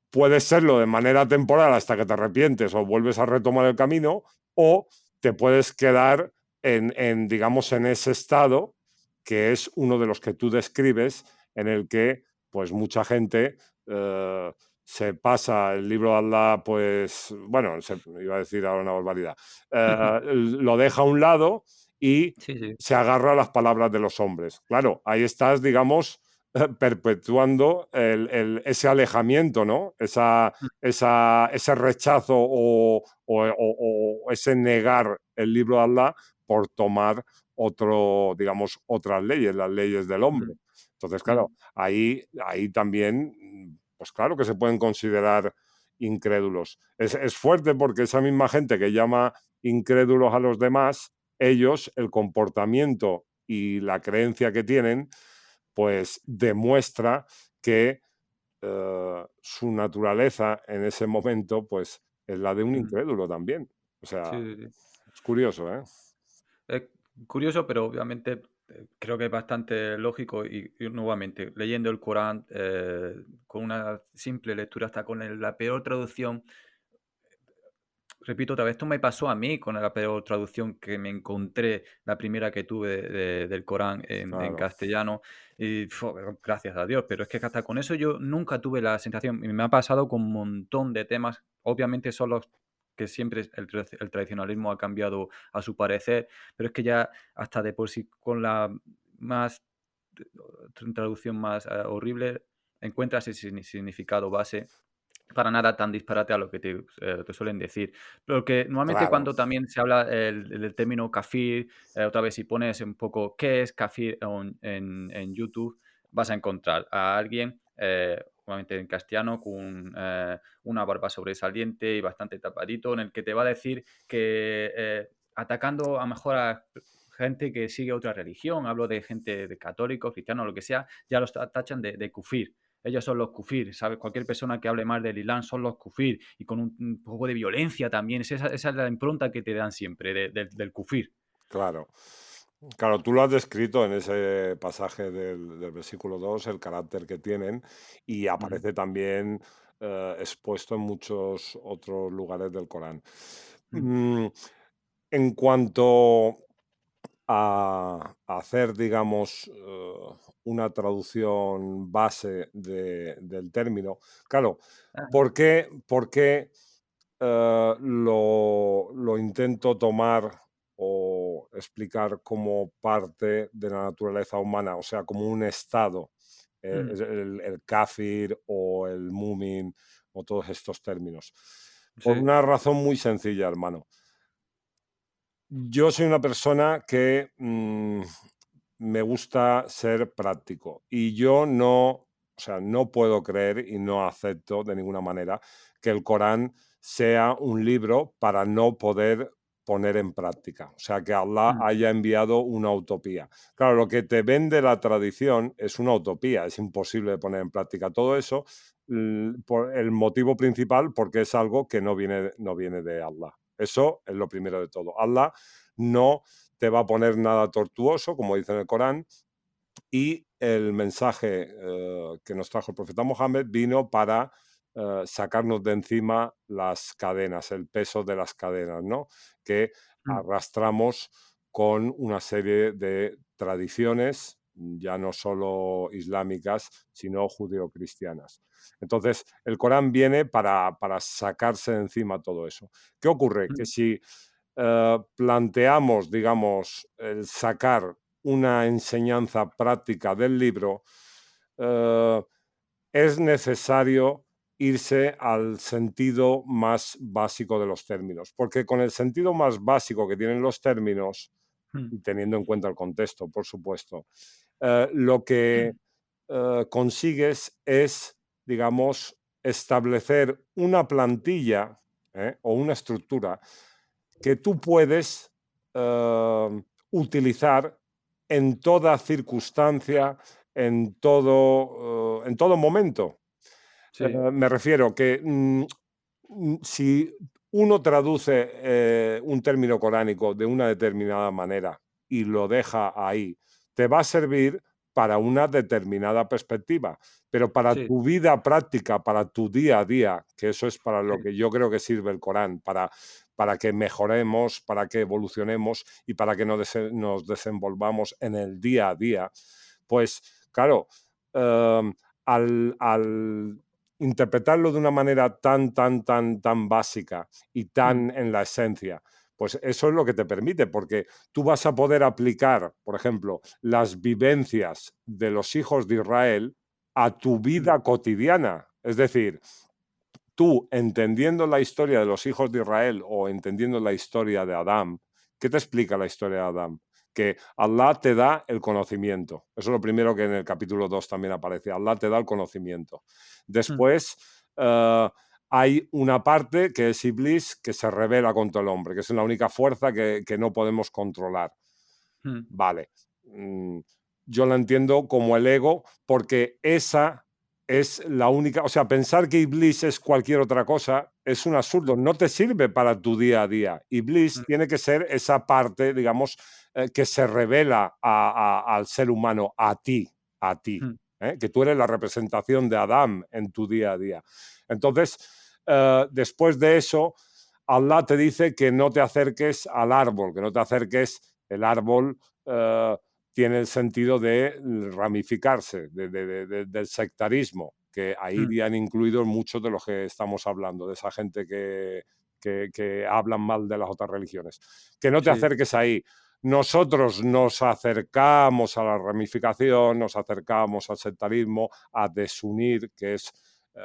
Speaker 2: puede serlo de manera temporal hasta que te arrepientes o vuelves a retomar el camino, o te puedes quedar digamos, en ese estado que es uno de los que tú describes, en el que pues mucha gente eh, se pasa el libro de Allah, pues, bueno, iba a decir ahora una barbaridad, lo deja a un lado y
Speaker 1: sí, sí.
Speaker 2: se agarra a las palabras de los hombres. Claro, ahí estás, digamos, perpetuando ese alejamiento, ¿no? Ese rechazo o ese negar el libro de Allah por tomar digamos, otras leyes, las leyes del hombre.
Speaker 1: Mm,
Speaker 2: Entonces,
Speaker 1: mm,
Speaker 2: claro, ahí también, pues claro que se pueden considerar incrédulos. Es fuerte porque esa misma gente que llama incrédulos a los demás, ellos, el comportamiento y la creencia que tienen, pues demuestra que su naturaleza en ese momento, pues es la de un
Speaker 1: mm.
Speaker 2: incrédulo también. O
Speaker 1: Sí,
Speaker 2: sea,
Speaker 1: sí, sí.
Speaker 2: es curioso, ¿eh?
Speaker 1: Es curioso, pero obviamente creo que es bastante lógico y nuevamente, leyendo el Corán con una simple lectura, hasta con la peor traducción, repito otra vez, esto me pasó a mí con la peor traducción que me encontré, la primera que tuve del Corán en
Speaker 2: Claro,
Speaker 1: castellano, y gracias a Dios, pero es que hasta con eso yo nunca tuve la sensación, y me ha pasado con un montón de temas, obviamente son los que siempre el tradicionalismo ha cambiado a su parecer, pero es que ya hasta de por sí con la más traducción más horrible encuentras ese significado base para nada tan disparate a lo que te suelen decir. Pero que normalmente
Speaker 2: claro,
Speaker 1: cuando también se habla del término kafir, otra vez si pones un poco qué es kafir en YouTube, vas a encontrar a alguien, obviamente en castellano, con una barba sobresaliente y bastante tapadito, en el que te va a decir que atacando a lo mejor a gente que sigue otra religión, hablo de gente de católicos, cristianos, lo que sea, ya los tachan de kufir. Ellos son los kufir, ¿sabes? Cualquier persona que hable mal del Islam son los kufir y con un poco de violencia también. Esa es la impronta que te dan siempre del kufir.
Speaker 2: claro. Claro, tú lo has descrito en ese pasaje del versículo 2 el carácter que tienen, y
Speaker 1: Ujú,
Speaker 2: aparece también expuesto en muchos otros lugares del Corán.
Speaker 1: ujú.
Speaker 2: Mm, en cuanto a hacer, digamos, una traducción base del término. Claro,
Speaker 1: Ah,
Speaker 2: ¿por qué lo intento tomar o explicar como parte de la naturaleza humana? O sea, como un estado,
Speaker 1: ujú,
Speaker 2: es el kafir o el mumin o todos estos términos. Por
Speaker 1: sí,
Speaker 2: una razón muy sencilla, hermano. Yo soy una persona que me gusta ser práctico y yo no, o sea, no puedo creer y no acepto de ninguna manera que el Corán sea un libro para no poder poner en práctica. O sea, que Allah
Speaker 1: ujú,
Speaker 2: haya enviado una utopía. Claro, lo que te vende la tradición es una utopía, es imposible de poner en práctica todo eso. Por el motivo principal, porque es algo que no viene de Allah. Eso es lo primero de todo. Allah no te va a poner nada tortuoso, como dice en el Corán, y el mensaje que nos trajo el profeta Mohammed vino para sacarnos de encima las cadenas, el peso de las cadenas, ¿no? Que
Speaker 1: ujú,
Speaker 2: arrastramos con una serie de tradiciones, ya no solo islámicas, sino judeocristianas. Entonces, el Corán viene para sacarse de encima todo eso. ¿Qué ocurre? Que
Speaker 1: ujú,
Speaker 2: si planteamos, digamos, el sacar una enseñanza práctica del libro, eh, es necesario irse al sentido más básico de los términos, porque con el sentido más básico que tienen los términos,
Speaker 1: mm,
Speaker 2: y teniendo en cuenta el contexto, por supuesto, lo que consigues es, digamos, establecer una plantilla o una estructura que tú puedes utilizar en toda circunstancia, en todo momento.
Speaker 1: sí,
Speaker 2: Me refiero que si uno traduce un término coránico de una determinada manera y lo deja ahí, te va a servir para una determinada perspectiva, pero para
Speaker 1: sí,
Speaker 2: tu vida práctica, para tu día a día, que eso es para lo
Speaker 1: sí,
Speaker 2: que yo creo que sirve el Corán, para que mejoremos, para que evolucionemos y para que nos desenvolvamos en el día a día, pues claro, eh, al interpretarlo de una manera tan básica y
Speaker 1: mm,
Speaker 2: tan en la esencia, pues eso es lo que te permite, porque tú vas a poder aplicar, por ejemplo, las vivencias de los hijos de Israel a tu
Speaker 1: mm,
Speaker 2: vida cotidiana. Es decir, tú entendiendo la historia de los hijos de Israel o entendiendo la historia de Adán, ¿qué te explica la historia de Adán? Que Allah te da el conocimiento. Eso es lo primero que en el capítulo 2 también aparece. Allah te da el conocimiento.
Speaker 1: mm,
Speaker 2: Después hay una parte que es Iblis que se revela contra el hombre, que es la única fuerza que no podemos controlar.
Speaker 1: mm,
Speaker 2: Vale. Mm, yo la entiendo como el ego porque esa es la única, o sea, pensar que Iblis es cualquier otra cosa es un absurdo,
Speaker 1: mm,
Speaker 2: no te sirve para tu día a día. Iblis
Speaker 1: mm,
Speaker 2: tiene que ser esa parte, digamos, que se revela al ser humano, a ti,
Speaker 1: mm,
Speaker 2: que tú eres la representación de Adán en tu día a día. Entonces, después de eso, Allah te dice que no te acerques al árbol, que no te acerques, el árbol eh, tiene el sentido de ramificarse, del sectarismo, que ahí
Speaker 1: mm,
Speaker 2: irían incluidos muchos de los que estamos hablando, de esa gente que hablan mal de las otras religiones. Que no te
Speaker 1: sí,
Speaker 2: acerques ahí. Nosotros nos acercamos a la ramificación, nos acercamos al sectarismo, a desunir, que es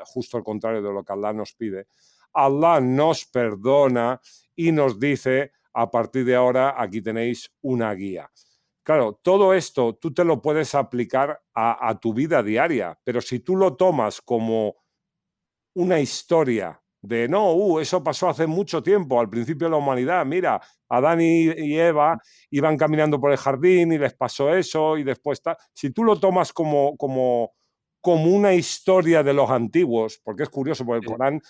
Speaker 2: justo el contrario de lo que Allah nos pide. Allah nos perdona y nos dice, a partir de ahora, aquí tenéis una guía. Claro, todo esto tú te lo puedes aplicar a tu vida diaria, pero si tú lo tomas como una historia de no, eso pasó hace mucho tiempo, al principio de la humanidad, mira, Adán y Eva iban caminando por el jardín y les pasó eso y después está. Si tú lo tomas como una historia de los antiguos, porque es curioso, porque el
Speaker 1: sí,
Speaker 2: Corán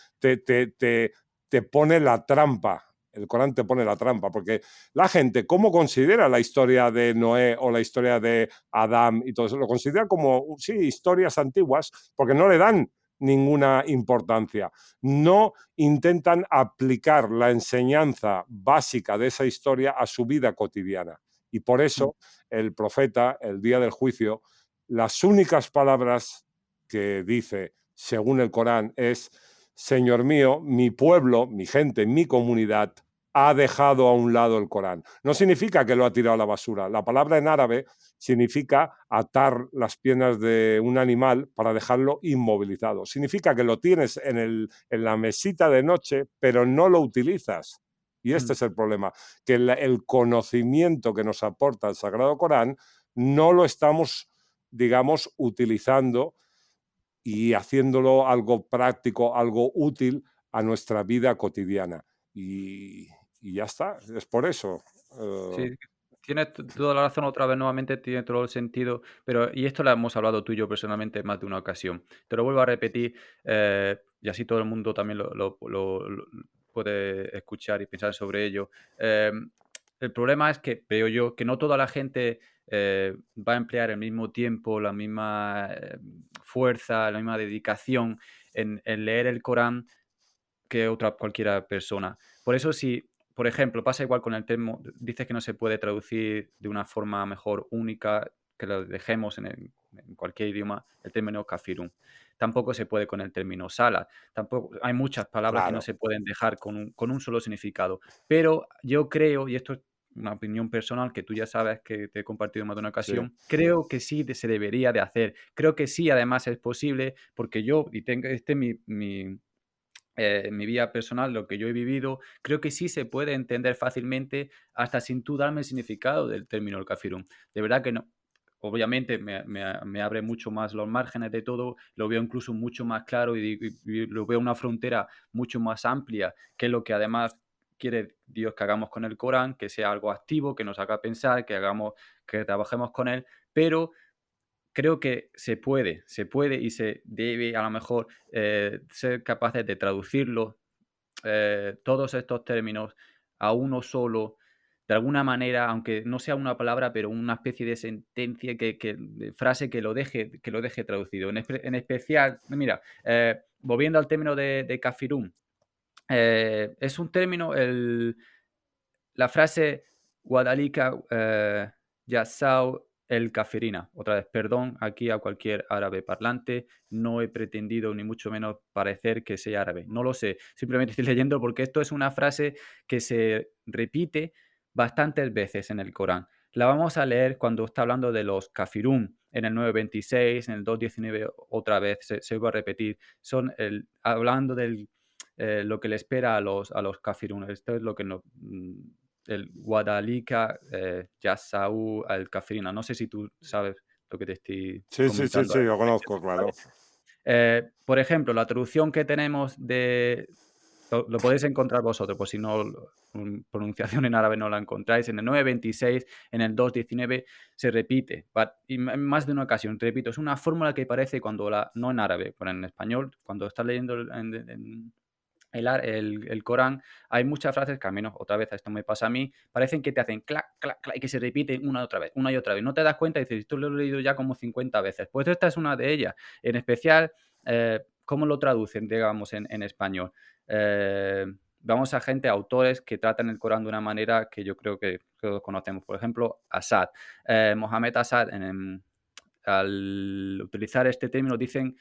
Speaker 2: te pone la trampa. El Corán te pone la trampa, porque la gente, ¿cómo considera la historia de Noé o la historia de Adán y todo eso? Lo considera como, sí, historias antiguas, porque no le dan ninguna importancia. No intentan aplicar la enseñanza básica de esa historia a su vida cotidiana. Y por
Speaker 1: mm,
Speaker 2: eso el profeta, el día del juicio, las únicas palabras que dice, según el Corán, es, Señor mío, mi pueblo, mi gente, mi comunidad ha dejado a un lado el Corán. No significa que lo ha tirado a la basura. La palabra en árabe significa atar las piernas de un animal para dejarlo inmovilizado. Significa que lo tienes en la mesita de noche, pero no lo utilizas. Y este
Speaker 1: mm,
Speaker 2: es el problema, que el conocimiento que nos aporta el Sagrado Corán no lo estamos, digamos, utilizando y haciéndolo algo práctico, algo útil a nuestra vida cotidiana. Y ya está, es por eso.
Speaker 1: sí, tienes toda la razón otra vez, nuevamente tiene todo el sentido, pero y esto lo hemos hablado tú y yo personalmente en más de una ocasión. Te lo vuelvo a repetir, y así todo el mundo también lo puede escuchar y pensar sobre ello. El problema es que veo yo que no toda la gente, va a emplear el mismo tiempo, la misma, fuerza, la misma dedicación en leer el Corán que otra cualquiera persona. Por eso si, por ejemplo, pasa igual con el término, dices que no se puede traducir de una forma mejor única, que lo dejemos en cualquier idioma, el término kafirun. Tampoco se puede con el término sala. Tampoco, hay muchas palabras que no
Speaker 2: Claro,
Speaker 1: se pueden dejar con un solo significado. Pero yo creo, y esto una opinión personal que tú ya sabes que te he compartido en más de una
Speaker 2: sí,
Speaker 1: ocasión, creo que sí se debería de hacer. Creo que sí, además es posible, porque yo, y tengo mi vida personal, lo que yo he vivido, creo que sí se puede entender fácilmente hasta sin tú darme el significado del término el kafirún. De verdad que no. Obviamente me abre mucho más los márgenes de todo, lo veo incluso mucho más claro y lo veo una frontera mucho más amplia, que es lo que además quiere Dios que hagamos con el Corán, que sea algo activo, que nos haga pensar, que trabajemos con él, pero creo que se puede y se debe a lo mejor ser capaces de traducirlo, todos estos términos a uno solo, de alguna manera, aunque no sea una palabra, pero una especie de sentencia, de frase que lo deje traducido. En especial, mira, volviendo al término de kafirún, es un término, la frase Guadalika Yassau el Kafirina. Otra vez, perdón aquí a cualquier árabe parlante. No he pretendido ni mucho menos parecer que sea árabe. No lo sé. Simplemente estoy leyendo porque esto es una frase que se repite bastantes veces en el Corán. La vamos a leer cuando está hablando de los kafirún en el 9:26, en el 2:19 otra vez se va a repetir. Hablando de lo que le espera a los kafirún. Esto es lo que no, el Guadalika, Yassau al-Kafirina. No sé si tú sabes lo que te estoy
Speaker 2: sí, sí, sí,
Speaker 1: comentando.
Speaker 2: sí, lo conozco, claro.
Speaker 1: Por ejemplo, la traducción que tenemos lo podéis encontrar vosotros, por si no, pronunciación en árabe no la encontráis, en el 9:26, en el 2:19, se repite, y en más de una ocasión, repito, es una fórmula que parece no en árabe, pero en español, cuando estás leyendo el Corán, hay muchas frases que al menos otra vez esto me pasa a mí, parecen que te hacen clac, clac, clac y que se repiten una y otra vez. No te das cuenta y dices, esto lo he leído ya como 50 veces. Pues esta es una de ellas. En especial, ¿cómo lo traducen, digamos, en español? Eh, Vamos a autores que tratan el Corán de una manera que yo creo que todos conocemos. Por ejemplo, Assad. Mohamed Assad, al utilizar este término, dicen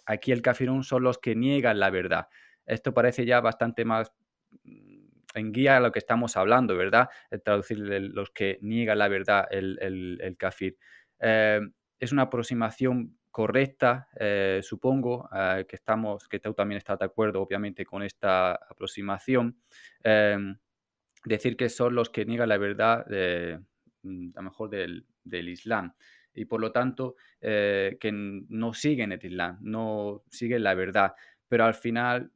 Speaker 1: aquí el kafirún son los que niegan la verdad. Esto parece ya bastante más en guía a lo que estamos hablando, ¿verdad? Traducir los que niegan la verdad, el kafir. Eh, es una aproximación correcta, supongo, que tú también estás de acuerdo, obviamente, con esta aproximación. Eh, Decir que son los que niegan la verdad, a lo mejor del Islam. Y por lo tanto, que no siguen el Islam, no siguen la verdad. Pero al final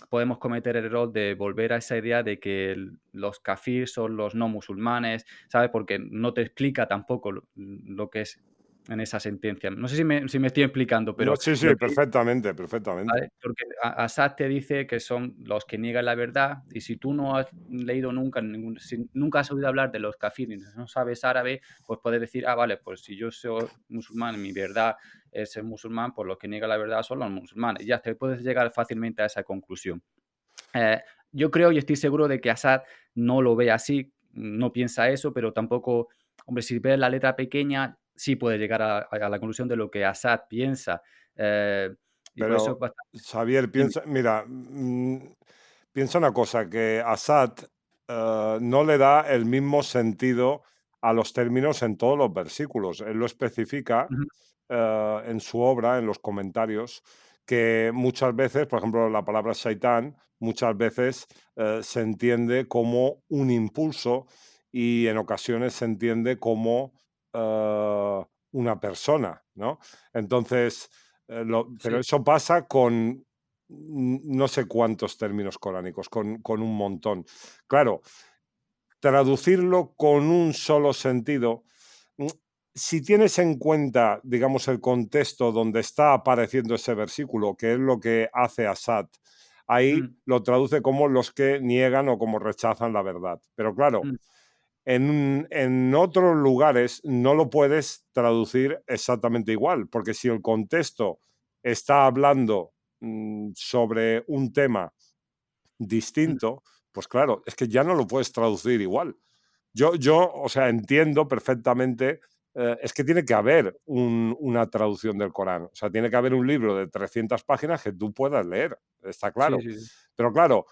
Speaker 1: podemos cometer el error de volver a esa idea de que los kafir son los no musulmanes, ¿sabes? Porque no te explica tampoco lo que es en esa sentencia. No sé si me estoy explicando,
Speaker 2: No,
Speaker 1: pero
Speaker 2: sí, sí,
Speaker 1: lo que
Speaker 2: perfectamente, perfectamente.
Speaker 1: ¿vale? Porque Assad te dice que son los que niegan la verdad, y si tú no has leído nunca si nunca has oído hablar de los kafires, no sabes árabe, pues puedes decir, ah, vale, pues si yo soy musulmán, mi verdad es ser musulmán, pues los que niegan la verdad son los musulmanes. Ya te puedes llegar fácilmente a esa conclusión. Eh, yo creo y estoy seguro de que Assad no lo ve así, no piensa eso, pero tampoco, hombre, si ves la letra pequeña, sí puede llegar a la conclusión de lo que Assad piensa. Eh, y por eso es
Speaker 2: Pero,
Speaker 1: bastante.
Speaker 2: Xavier,
Speaker 1: Dime.
Speaker 2: piensa, mira, piensa una cosa, que Assad no le da el mismo sentido a los términos en todos los versículos. Él lo especifica
Speaker 1: Ujú,
Speaker 2: en su obra, en los comentarios, que muchas veces, por ejemplo, la palabra Shaitán, muchas veces se entiende como un impulso y en ocasiones se entiende como una persona, ¿no? Entonces, pero
Speaker 1: sí,
Speaker 2: eso pasa con no sé cuántos términos coránicos, con un montón. Claro, traducirlo con un solo sentido, mm, si tienes en cuenta, digamos, el contexto donde está apareciendo ese versículo, que es lo que hace Assad, ahí
Speaker 1: mm,
Speaker 2: lo traduce como los que niegan o como rechazan la verdad. Pero claro,
Speaker 1: mm,
Speaker 2: en otros lugares no lo puedes traducir exactamente igual, porque si el contexto está hablando sobre un tema
Speaker 1: mm,
Speaker 2: distinto, pues claro, es que ya no lo puedes traducir igual. O sea, entiendo perfectamente, es que tiene que haber una traducción del Corán, o sea, tiene que haber un libro de 300 páginas que tú puedas leer, está
Speaker 1: sí,
Speaker 2: claro.
Speaker 1: sí, sí.
Speaker 2: Pero claro,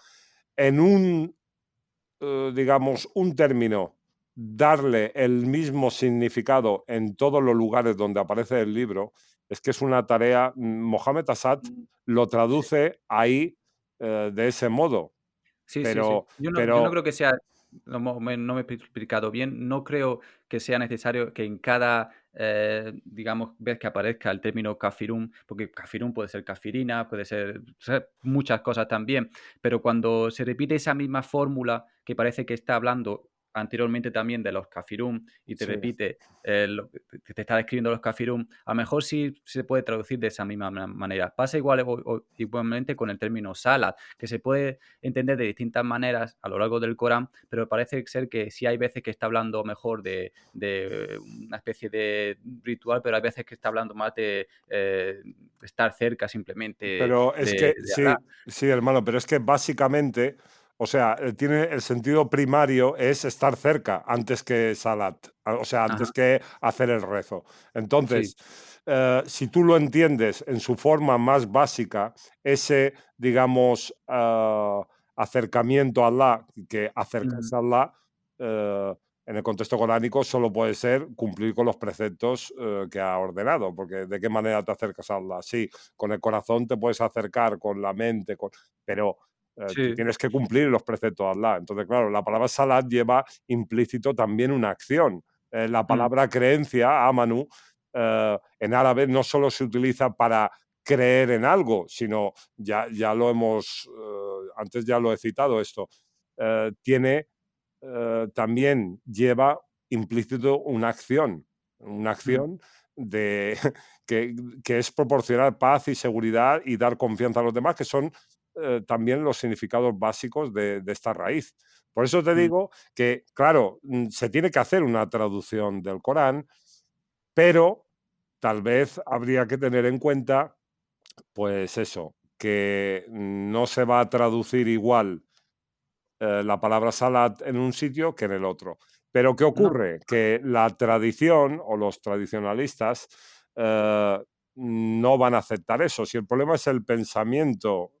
Speaker 2: en un digamos, un término, darle el mismo significado en todos los lugares donde aparece el libro, es que es una tarea. Mohamed Assad
Speaker 1: Mm,
Speaker 2: lo
Speaker 1: sí.
Speaker 2: traduce ahí de ese modo,
Speaker 1: Sí, sí, sí.
Speaker 2: pero,
Speaker 1: Yo no
Speaker 2: pero
Speaker 1: creo que sea, no me he explicado bien, no creo que sea necesario que en cada, digamos, vez que aparezca el término kafirún, porque kafirún puede ser kafirina, puede ser muchas cosas también, pero cuando se repite esa misma fórmula que parece que está hablando anteriormente también de los kafirún y te
Speaker 2: sí.
Speaker 1: repite que te está describiendo los kafirún, a lo mejor sí se puede traducir de esa misma manera. Pasa igual igualmente con el término salad, que se puede entender de distintas maneras a lo largo del Corán, pero parece ser que sí hay veces que está hablando mejor de una especie de ritual, pero hay veces que está hablando más de estar cerca simplemente
Speaker 2: Pero es que
Speaker 1: de Alá.
Speaker 2: sí, sí, hermano, pero es que básicamente, o sea, tiene el sentido primario es estar cerca antes que salat, o sea,
Speaker 1: Ajá,
Speaker 2: antes que hacer el rezo.
Speaker 1: sí,
Speaker 2: Entonces, si tú lo entiendes en su forma más básica, ese, digamos, acercamiento a Allah, que
Speaker 1: ujú,
Speaker 2: acercarse a Allah, eh, en el contexto coránico solo puede ser cumplir con los preceptos que ha ordenado, porque ¿de qué manera te acercas a Allah? Sí, con el corazón te puedes acercar, con la mente, pero tú
Speaker 1: sí,
Speaker 2: tienes que cumplir los preceptos de Allah. Entonces, claro, la palabra salat lleva implícito también una acción. La
Speaker 1: mm,
Speaker 2: palabra creencia, amanu, en árabe no solo se utiliza para creer en algo, sino ya lo hemos, antes ya lo he citado esto, tiene también lleva implícito una
Speaker 1: mm,
Speaker 2: acción de, que, que, es proporcionar paz y seguridad y dar confianza a los demás, que son también los significados básicos de esta raíz. Por eso te
Speaker 1: mm,
Speaker 2: digo que, claro, se tiene que hacer una traducción del Corán, pero tal vez habría que tener en cuenta, pues eso, que no se va a traducir igual la palabra salat en un sitio que en el otro. Pero ¿qué
Speaker 1: no,
Speaker 2: ocurre? Que la tradición o los tradicionalistas no van a aceptar eso. Si el problema es el pensamiento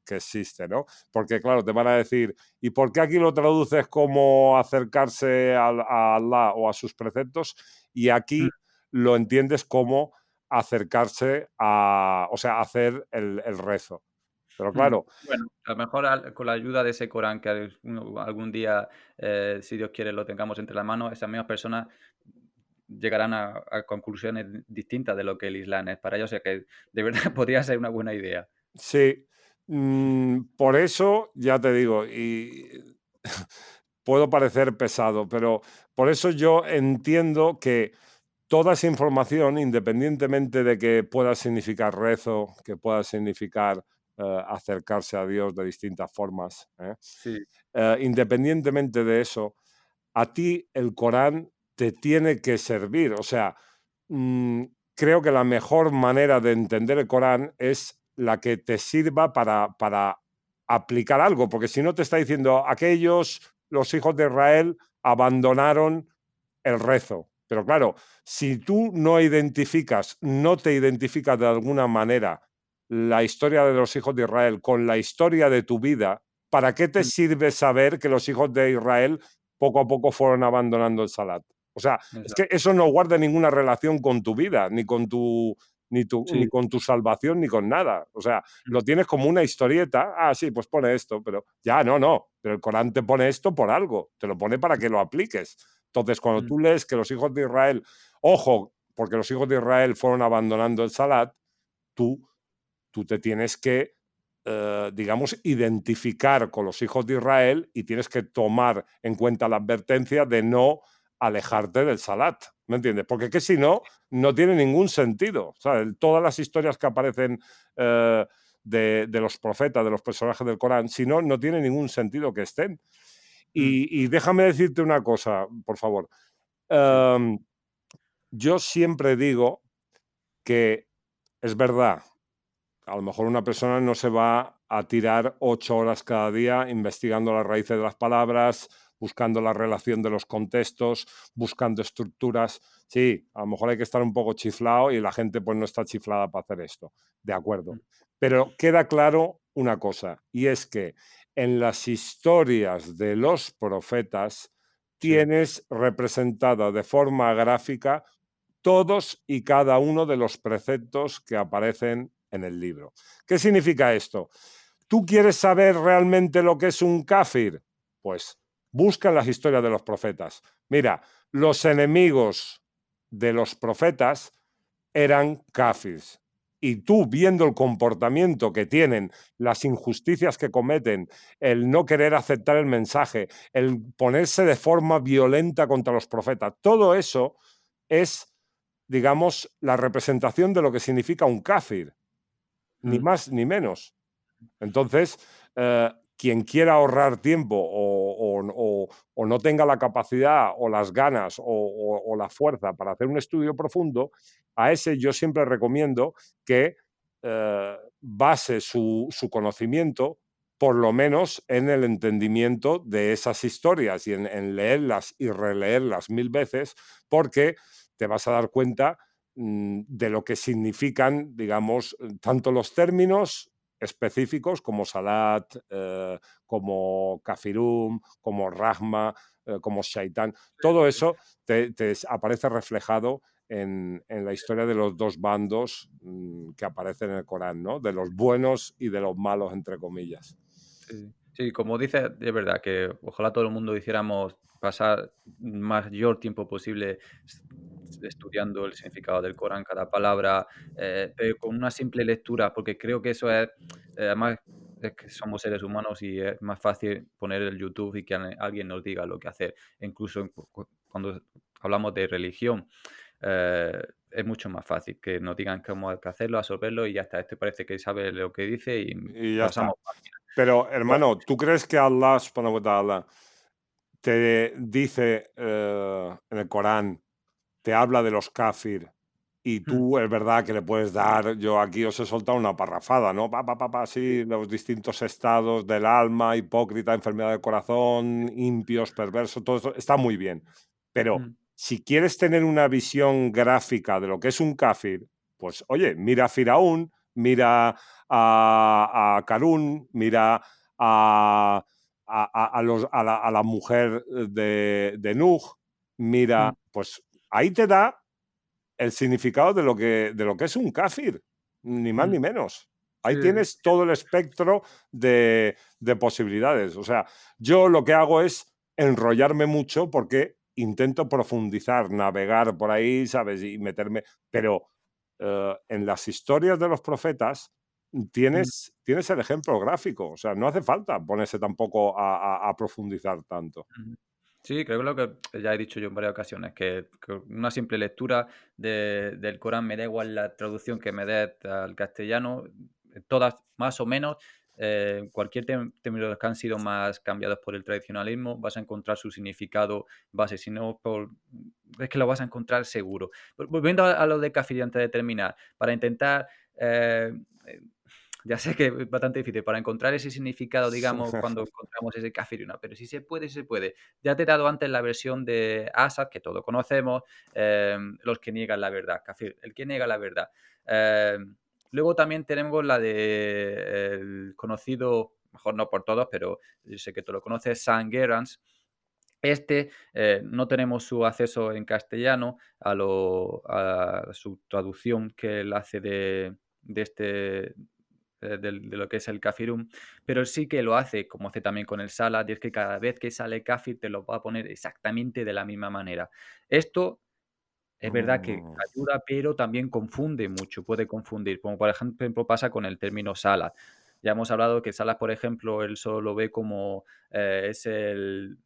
Speaker 2: que existe, ¿no? Porque claro, te van a decir, ¿y por qué aquí lo traduces como acercarse a Allah o a sus preceptos? Y
Speaker 1: mm,
Speaker 2: aquí lo entiendes como acercarse a, o sea, hacer el rezo. Pero
Speaker 1: mm.
Speaker 2: claro,
Speaker 1: Bueno, a lo mejor con la ayuda de ese Corán que algún día, si Dios quiere, lo tengamos entre las manos, esas mismas personas llegarán a conclusiones distintas de lo que el Islam es para ellos, o sea que de verdad podría ser una buena idea.
Speaker 2: sí, por eso ya te digo, y puedo parecer pesado, pero por eso yo entiendo que toda esa información, independientemente de que pueda significar rezo, que pueda significar acercarse a Dios de distintas formas,
Speaker 1: Sí,
Speaker 2: independientemente de eso, a ti el Corán te tiene que servir. O sea, mm, creo que la mejor manera de entender el Corán es la que te sirva para aplicar algo, porque si no te está diciendo aquellos, los hijos de Israel, abandonaron el rezo. Pero claro, si tú no identificas, no te identificas de alguna manera la historia de los hijos de Israel con la historia de tu vida, ¿para qué te
Speaker 1: mm,
Speaker 2: sirve saber que los hijos de Israel poco a poco fueron abandonando el Salat? O sea, es que
Speaker 1: exacto.
Speaker 2: eso no guarda ninguna relación con tu vida, ni
Speaker 1: Sí,
Speaker 2: con tu salvación, ni con nada. O sea,
Speaker 1: mm,
Speaker 2: lo tienes como una historieta. Ah, sí, pues pone esto, pero ya no, no. Pero el Corán te pone esto por algo, te lo pone para que lo apliques. Entonces, cuando
Speaker 1: mm,
Speaker 2: tú lees que los hijos de Israel, ojo, porque los hijos de Israel fueron abandonando el Salat, tú, tú te tienes que, digamos, identificar con los hijos de Israel y tienes que tomar en cuenta la advertencia de no alejarte del Salat. ¿Me entiendes? Porque que si no, no tiene ningún sentido. ¿Sabes? Todas las historias que aparecen de los profetas, de los personajes del Corán, si no, no tiene ningún sentido que estén.
Speaker 1: mm,
Speaker 2: Y déjame decirte una cosa, por favor.
Speaker 1: sí,
Speaker 2: Em, yo siempre digo que es verdad, a lo mejor una persona no se va a tirar 8 horas cada día investigando las raíces de las palabras, buscando la relación de los contextos, buscando estructuras. Sí, a lo mejor hay que estar un poco chiflado y la gente pues no está chiflada para hacer esto. De acuerdo.
Speaker 1: mm,
Speaker 2: Pero queda claro una cosa, y es que en las historias de los profetas
Speaker 1: Sí.
Speaker 2: tienes representada de forma gráfica todos y cada uno de los preceptos que aparecen en el libro. ¿Qué significa esto? ¿Tú quieres saber realmente lo que es un kafir? Pues busca en las historias de los profetas. Mira, los enemigos de los profetas eran kafirs. Y tú, viendo el comportamiento que tienen, las injusticias que cometen, el no querer aceptar el mensaje, el ponerse de forma violenta contra los profetas, todo eso es, digamos, la representación de lo que significa un kafir, ni
Speaker 1: Mm,
Speaker 2: más ni menos. Entonces, quien quiera ahorrar tiempo o no tenga la capacidad o las ganas o la fuerza para hacer un estudio profundo, a ese yo siempre recomiendo que base su conocimiento por lo menos en el entendimiento de esas historias y en leerlas y releerlas 1000 veces, porque te vas a dar cuenta de lo que significan, digamos, tanto los términos específicos como Salat, como Kafirum, como Rahma, como Shaitán. Todo eso te aparece reflejado en la historia de los dos bandos que aparecen en el Corán, ¿no? De los buenos y de los malos, entre comillas.
Speaker 1: sí. Sí, como dices, es verdad que ojalá todo el mundo hiciéramos pasar mayor tiempo posible s estudiando el significado del Corán, cada palabra, pero con una simple lectura, porque creo que eso es, además es que somos seres humanos y es más fácil poner el YouTube y que alguien nos diga lo que hacer. Incluso cuando hablamos de religión, es mucho más fácil que nos digan cómo hay que hacerlo, absorberlo y ya está. Este parece que sabe lo que dice y
Speaker 2: Y ya está.
Speaker 1: pasamos.
Speaker 2: Pero,
Speaker 1: Pues,
Speaker 2: hermano, ¿tú crees que Allah subhanahu wa ta'ala te dice en el Corán, te habla de los kafir y
Speaker 1: mm,
Speaker 2: tú es verdad que le puedes dar, yo aquí os he soltado una parrafada, ¿no? Sí, los distintos estados del alma, hipócrita, enfermedad del corazón, impios, perverso, todo eso está muy bien. Pero
Speaker 1: mm,
Speaker 2: si quieres tener una visión gráfica de lo que es un kafir, pues oye, mira a Firaún, mira a Karún, mira a, a la mujer de Nuh,
Speaker 1: mm,
Speaker 2: mira, pues ahí te da el significado de lo que es un kafir, ni más
Speaker 1: mm.
Speaker 2: ni menos.
Speaker 1: Sí,
Speaker 2: Ahí tienes todo el espectro de posibilidades. O sea, yo lo que hago es enrollarme mucho porque intento profundizar, navegar por ahí, ¿sabes? Y meterme. Pero en las historias de los profetas
Speaker 1: mm,
Speaker 2: tienes el ejemplo gráfico. O sea, no hace falta ponerse tampoco a profundizar tanto.
Speaker 1: ujú. Sí, creo que lo que ya he dicho yo en varias ocasiones, que una simple lectura del Corán, me da igual la traducción que me des al castellano, todas más o menos, cualquier término que han sido más cambiados por el tradicionalismo, vas a encontrar su significado base, si no es que lo vas a encontrar seguro. Volviendo a lo de Kafir antes de terminar, para intentar eh, eh, ya sé que es bastante difícil para encontrar ese significado, digamos, cuando encontramos ese kafir, ¿no? Pero si se puede, se puede. Ya te he dado antes la versión de Asad, que todos conocemos, los que niegan la verdad, kafir, el que niega la verdad. Luego también tenemos la de el conocido, mejor no por todos, pero yo sé que tú lo conoces, Sam Gerrans. Este, no tenemos su acceso en castellano a su traducción que él hace de este de lo que es el Kafirum, pero sí que lo hace, como hace también con el Salat, y es que cada vez que sale Kafir te lo va a poner exactamente de la misma manera. Esto es verdad que
Speaker 2: Mm.
Speaker 1: ayuda, pero también confunde mucho, puede confundir, como por ejemplo pasa con el término Salat. Ya hemos hablado que Salat, por ejemplo, él solo lo ve como es el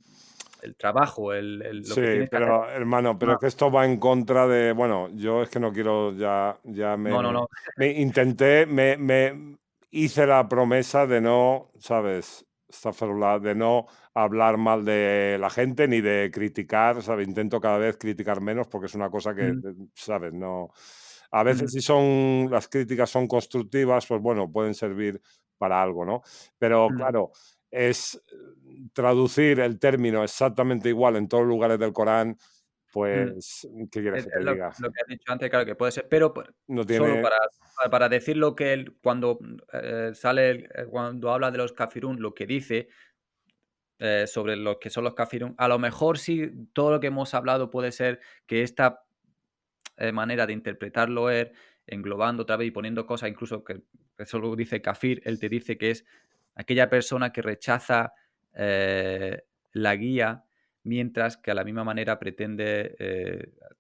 Speaker 1: trabajo, lo que
Speaker 2: Sí,
Speaker 1: tienes que hacer.
Speaker 2: pero hermano, pero es que esto va en contra de, bueno, yo es que no quiero, ya
Speaker 1: No, no, no.
Speaker 2: me intenté, me hice la promesa de no, ¿sabes? Astaghfirullah, de no hablar mal de la gente ni de criticar, ¿sabes? Intento cada vez criticar menos porque es una cosa que,
Speaker 1: Mm,
Speaker 2: ¿sabes? No, a veces
Speaker 1: mm,
Speaker 2: si son, las críticas son constructivas, pues bueno, pueden servir para algo, ¿no? Pero
Speaker 1: mm,
Speaker 2: claro, es traducir el término exactamente igual en todos los lugares del Corán,
Speaker 1: Mm.
Speaker 2: pues, ¿qué quieres que te diga?
Speaker 1: Lo que has dicho antes, claro que puede ser, pero
Speaker 2: No
Speaker 1: solo
Speaker 2: tiene.
Speaker 1: para decir lo que él cuando sale, cuando habla de los kafirún, lo que dice sobre lo que son los kafirún, a lo mejor sí, todo lo que hemos hablado puede ser que esta manera de interpretarlo es englobando otra vez y poniendo cosas, incluso que eso lo dice kafir, él te dice que es aquella persona que rechaza la guía, mientras que a la misma manera pretende,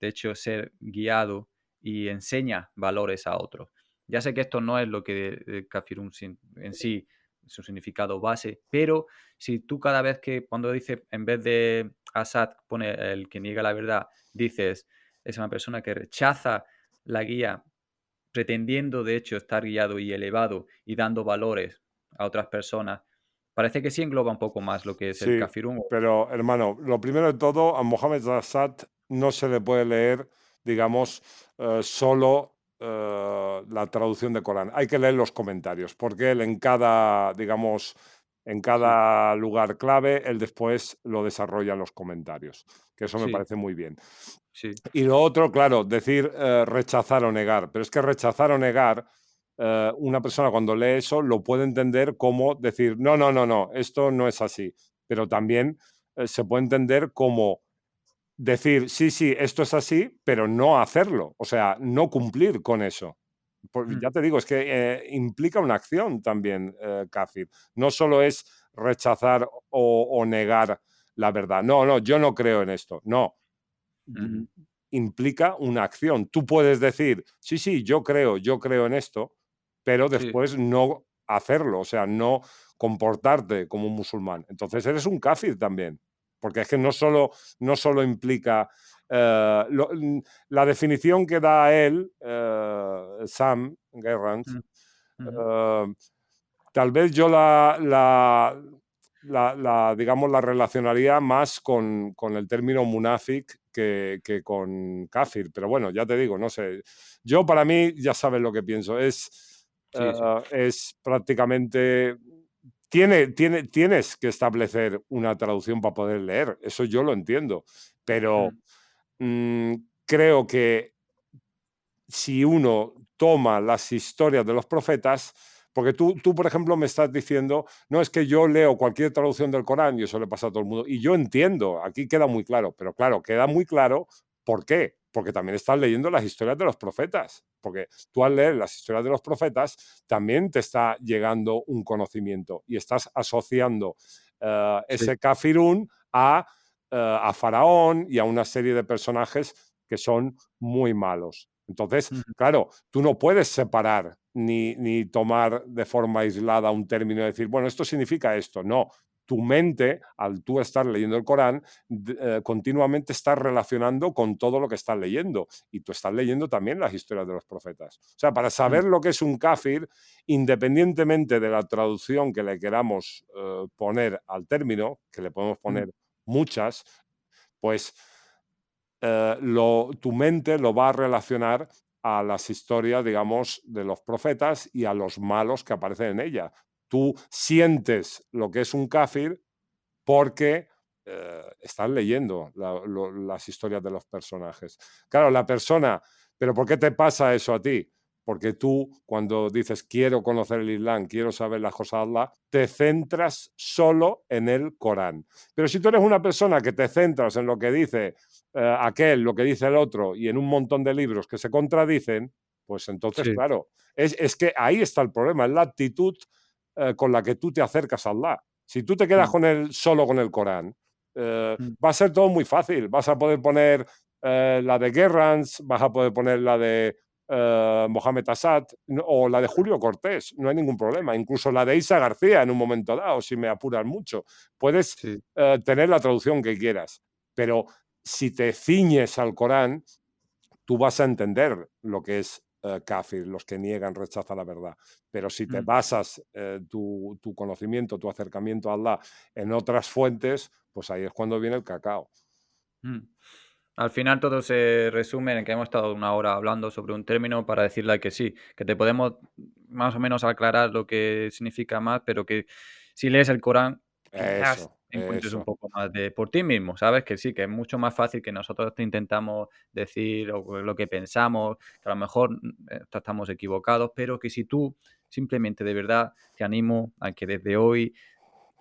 Speaker 1: de hecho, ser guiado y enseña valores a otros. Ya sé que esto no es lo que kafirun en sí, su significado base, pero si tú cada vez que cuando dice, en vez de Asad pone el que niega la verdad, dices es una persona que rechaza la guía, pretendiendo de hecho estar guiado y elevado y dando valores a otras personas. Parece que sí engloba un poco más lo que es el
Speaker 2: Sí,
Speaker 1: kafirún.
Speaker 2: pero hermano, lo primero de todo, a Mohamed Assad no se le puede leer, digamos, solo la traducción de Corán. Hay que leer los comentarios, porque él en cada, digamos, en
Speaker 1: Sí,
Speaker 2: cada lugar clave, él después lo desarrolla en los comentarios, que eso me
Speaker 1: sí,
Speaker 2: parece muy bien.
Speaker 1: sí.
Speaker 2: Y lo otro, claro, decir rechazar o negar, pero es que rechazar o negar, una persona cuando lee eso lo puede entender como decir, no, no, no, no, esto no es así, pero también se puede entender como decir, sí, sí, esto es así, pero no hacerlo, o sea, no cumplir con eso.
Speaker 1: Mm,
Speaker 2: Ya te digo, es que implica una acción también, kafir. No solo es rechazar o negar la verdad. No, no, yo no creo en esto. No,
Speaker 1: ujú,
Speaker 2: implica una acción. Tú puedes decir, sí, sí, yo creo en esto, pero
Speaker 1: sí,
Speaker 2: después no hacerlo, o sea, no comportarte como un musulmán. Entonces eres un kafir también, porque es que no solo implica la definición que da él, Sam Gerrans,
Speaker 1: mm, ujú,
Speaker 2: eh, tal vez yo digamos, la relacionaría más con el término munafik que con kafir, pero bueno, ya te digo, no sé. Yo para mí, ya sabes lo que pienso,
Speaker 1: sí, sí.
Speaker 2: es prácticamente... tienes que establecer una traducción para poder leer, eso yo lo entiendo, pero
Speaker 1: Mm,
Speaker 2: mm, creo que si uno toma las historias de los profetas, porque tú, por ejemplo, me estás diciendo, no es que yo leo cualquier traducción del Corán y eso le pasa a todo el mundo, y yo entiendo, aquí queda muy claro, pero claro, queda muy claro por qué, porque también estás leyendo las historias de los profetas, porque tú al leer las historias de los profetas también te está llegando un conocimiento y estás asociando
Speaker 1: sí,
Speaker 2: ese kafirún a Faraón y a una serie de personajes que son muy malos. Entonces,
Speaker 1: ujú,
Speaker 2: claro, tú no puedes separar ni tomar de forma aislada un término y decir, bueno, esto significa esto. No, tu mente, al tú estar leyendo el Corán, continuamente estás relacionando con todo lo que estás leyendo. Y tú estás leyendo también las historias de los profetas. O sea, para
Speaker 1: mm,
Speaker 2: saber lo que es un kafir, independientemente de la traducción que le queramos poner al término, que le podemos
Speaker 1: mm,
Speaker 2: poner muchas, pues tu mente lo va a relacionar a las historias, digamos, de los profetas y a los malos que aparecen en ella. Tú sientes lo que es un kafir porque estás leyendo las historias de los personajes. Claro, la persona, pero ¿por qué te pasa eso a ti? Porque tú, cuando dices quiero conocer el Islam, quiero saber las cosas de Allah, te centras solo en el Corán. Pero si tú eres una persona que te centras en lo que dice aquel, lo que dice el otro, y en un montón de libros que se contradicen, pues entonces,
Speaker 1: sí,
Speaker 2: claro, es que ahí está el problema, es la actitud con la que tú te acercas a Allah. Si tú te quedas
Speaker 1: mm,
Speaker 2: con solo con el Corán,
Speaker 1: mm,
Speaker 2: va a ser todo muy fácil. Vas a poder poner la de Guerrans, vas a poder poner la de Mohamed Assad o la de Julio Cortés, no hay ningún problema. Incluso la de Isa García en un momento dado, si me apuras mucho. Puedes
Speaker 1: sí,
Speaker 2: tener la traducción que quieras, pero si te ciñes al Corán, tú vas a entender lo que es kafir, los que niegan, rechazan la verdad. Pero si te
Speaker 1: mm,
Speaker 2: basas tu conocimiento, tu acercamiento a Allah en otras fuentes, pues ahí es cuando viene el cacao.
Speaker 1: mm. Al final todo se resume en que hemos estado una hora hablando sobre un término para decirle que sí, que te podemos más o menos aclarar lo que significa más, pero que si lees el Corán, quizás
Speaker 2: Eso.
Speaker 1: encuentres un
Speaker 2: eso,
Speaker 1: poco más de por ti mismo, ¿sabes? Que sí, que es mucho más fácil que nosotros te intentamos decir lo que pensamos, que a lo mejor estamos equivocados, pero que si tú simplemente de verdad te animo a que desde hoy,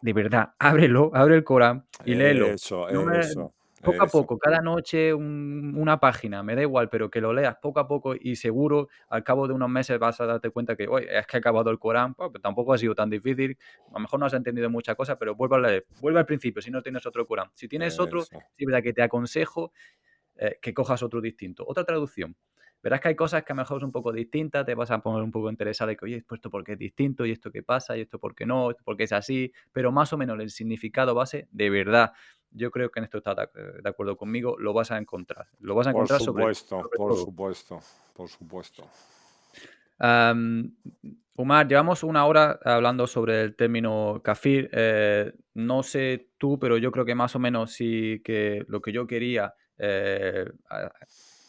Speaker 1: de verdad, ábrelo, abre el Corán y léelo.
Speaker 2: eso,
Speaker 1: No me,
Speaker 2: eso,
Speaker 1: poco a
Speaker 2: eso.
Speaker 1: poco, cada noche una página, me da igual, pero que lo leas poco a poco y seguro al cabo de unos meses vas a darte cuenta que, oye, es que he acabado el Corán, pues, tampoco ha sido tan difícil, a lo mejor no has entendido muchas cosas, pero vuelve a leer, vuelve al principio si no tienes otro Corán. Si tienes otro,
Speaker 2: Eso.
Speaker 1: sí, verdad que te aconsejo que cojas otro distinto, otra traducción. Verás que hay cosas que a lo mejor son un poco distintas, te vas a poner un poco interesado de que, oye, pues esto por qué es distinto, y esto qué pasa, y esto por qué no, esto por qué es así, pero más o menos el significado base, de verdad, yo creo que en esto estás de acuerdo conmigo, lo vas a
Speaker 2: Por
Speaker 1: encontrar
Speaker 2: supuesto,
Speaker 1: sobre
Speaker 2: por
Speaker 1: todo.
Speaker 2: supuesto, por supuesto.
Speaker 1: Am, Omar, llevamos una hora hablando sobre el término kafir. No sé tú, pero yo creo que más o menos sí que lo que yo quería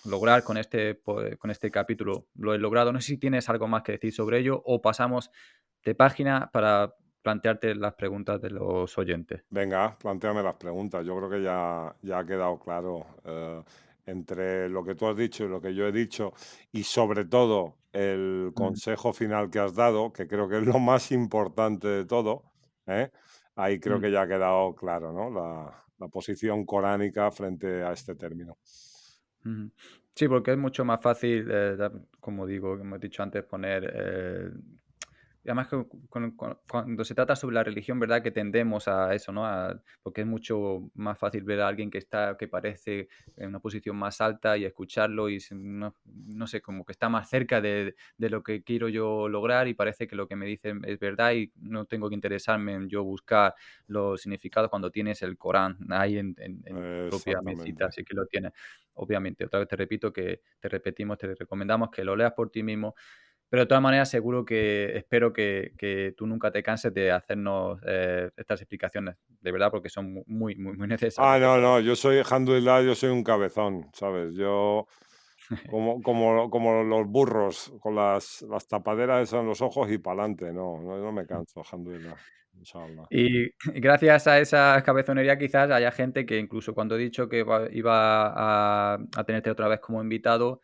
Speaker 1: lograr con con este capítulo lo he logrado. No sé si tienes algo más que decir sobre ello o pasamos de página para plantearte las preguntas de los oyentes.
Speaker 2: Venga, plantéame las preguntas. Yo creo que ya ha quedado claro entre lo que tú has dicho y lo que yo he dicho, y sobre todo el
Speaker 1: Mm,
Speaker 2: consejo final que has dado, que creo que es lo más importante de todo, ¿eh? Ahí creo
Speaker 1: mm,
Speaker 2: que ya ha quedado claro, ¿no? La posición coránica frente a este término.
Speaker 1: ujú. Sí, porque es mucho más fácil, como digo, como he dicho antes, poner y además que cuando se trata sobre la religión, ¿verdad? Que tendemos a eso, ¿no? Porque es mucho más fácil ver a alguien que parece en una posición más alta y escucharlo y no sé, como que está más cerca de lo que quiero yo lograr y parece que lo que me dicen es verdad y no tengo que interesarme en yo buscar los significados cuando tienes el Corán ahí en tu propia mesita,
Speaker 2: Exactamente.
Speaker 1: así que lo tienes. Obviamente, otra vez te repito que te repetimos, te recomendamos que lo leas por ti mismo, pero de todas maneras, seguro que espero que tú nunca te canses de hacernos estas explicaciones, de verdad, porque son muy
Speaker 2: Ah,
Speaker 1: necesarias, de
Speaker 2: no,
Speaker 1: verdad.
Speaker 2: no, yo soy, alhamdulillah, yo soy un cabezón, ¿sabes? Yo, como los burros, con las tapaderas esas en los ojos y para adelante, no me canso, alhamdulillah, inshallah.
Speaker 1: Y gracias a esa cabezonería quizás haya gente que incluso cuando he dicho que iba a tenerte otra vez como invitado,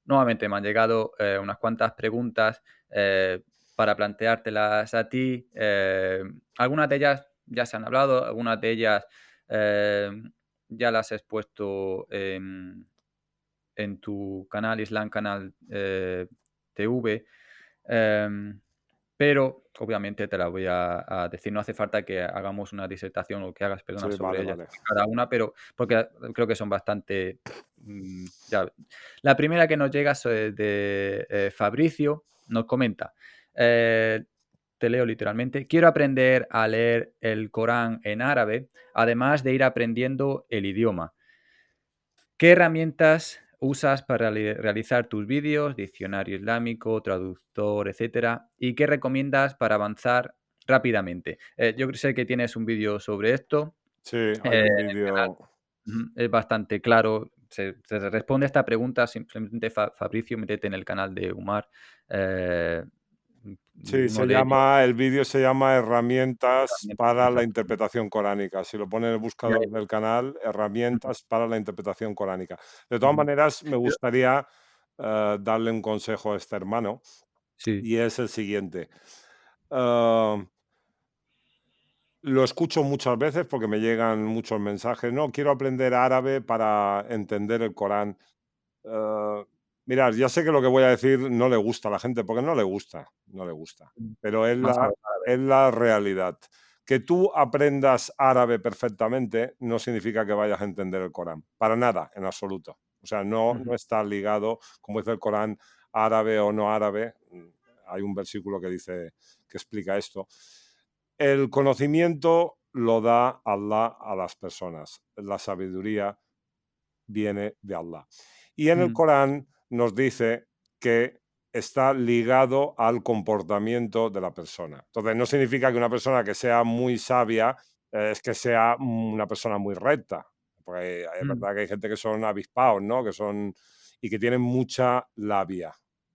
Speaker 1: nuevamente me han llegado unas cuantas preguntas para planteártelas a ti. Algunas de ellas ya se han hablado, algunas de ellas eh, ya las he expuesto en tu canal, Islam Canal TV. em, pero obviamente te la voy a decir. No hace falta que hagamos una disertación o que hagas, perdona,
Speaker 2: Sí,
Speaker 1: sobre
Speaker 2: vale,
Speaker 1: ellas,
Speaker 2: vale.
Speaker 1: sobre cada una, pero porque creo que son bastante. Ya. La primera que nos llega es de Fabricio, nos comenta. eh, Te leo literalmente. Quiero aprender a leer el Corán en árabe, además de ir aprendiendo el idioma. ¿Qué herramientas usas para realizar tus vídeos, diccionario islámico, traductor, etcétera? ¿Y qué recomiendas para avanzar rápidamente? Yo sé que tienes un vídeo sobre esto.
Speaker 2: Sí, hay un
Speaker 1: El canal
Speaker 2: vídeo.
Speaker 1: es bastante claro. Se responde a esta pregunta simplemente, Fabricio, métete en el canal de Umar. eh,
Speaker 2: Sí,
Speaker 1: Uno de ellos.
Speaker 2: el vídeo se llama Herramientas para la
Speaker 1: Exactamente.
Speaker 2: interpretación coránica. Si lo pone en el
Speaker 1: Ya,
Speaker 2: buscador del canal,
Speaker 1: ujú,
Speaker 2: Herramientas para la interpretación coránica. De todas
Speaker 1: ujú.
Speaker 2: maneras, me
Speaker 1: Pero-
Speaker 2: gustaría darle un consejo a este hermano,
Speaker 1: Sí.
Speaker 2: y es el siguiente. Ah, lo escucho muchas veces porque me llegan muchos mensajes. No, quiero aprender árabe para entender el Corán. Ah, mirad, ya sé que lo que voy a decir no le gusta a la gente, porque no le gusta, no le gusta, pero
Speaker 1: Más ahora.
Speaker 2: es la realidad. Que tú aprendas árabe perfectamente no significa que vayas a entender el Corán, para nada, en absoluto. O sea, no
Speaker 1: Ujú,
Speaker 2: está ligado, como dice el Corán, árabe o no árabe. Hay un versículo que dice, que explica esto. El conocimiento lo da Allah a las personas. La sabiduría viene de Allah. Y en el
Speaker 1: ujú,
Speaker 2: Corán nos dice que está ligado al comportamiento de la persona. Entonces, no significa que una persona que sea muy sabia es que sea una persona muy recta. Porque es
Speaker 1: ujú,
Speaker 2: verdad que hay gente que son avispados, ¿no? Que son y que tienen mucha labia,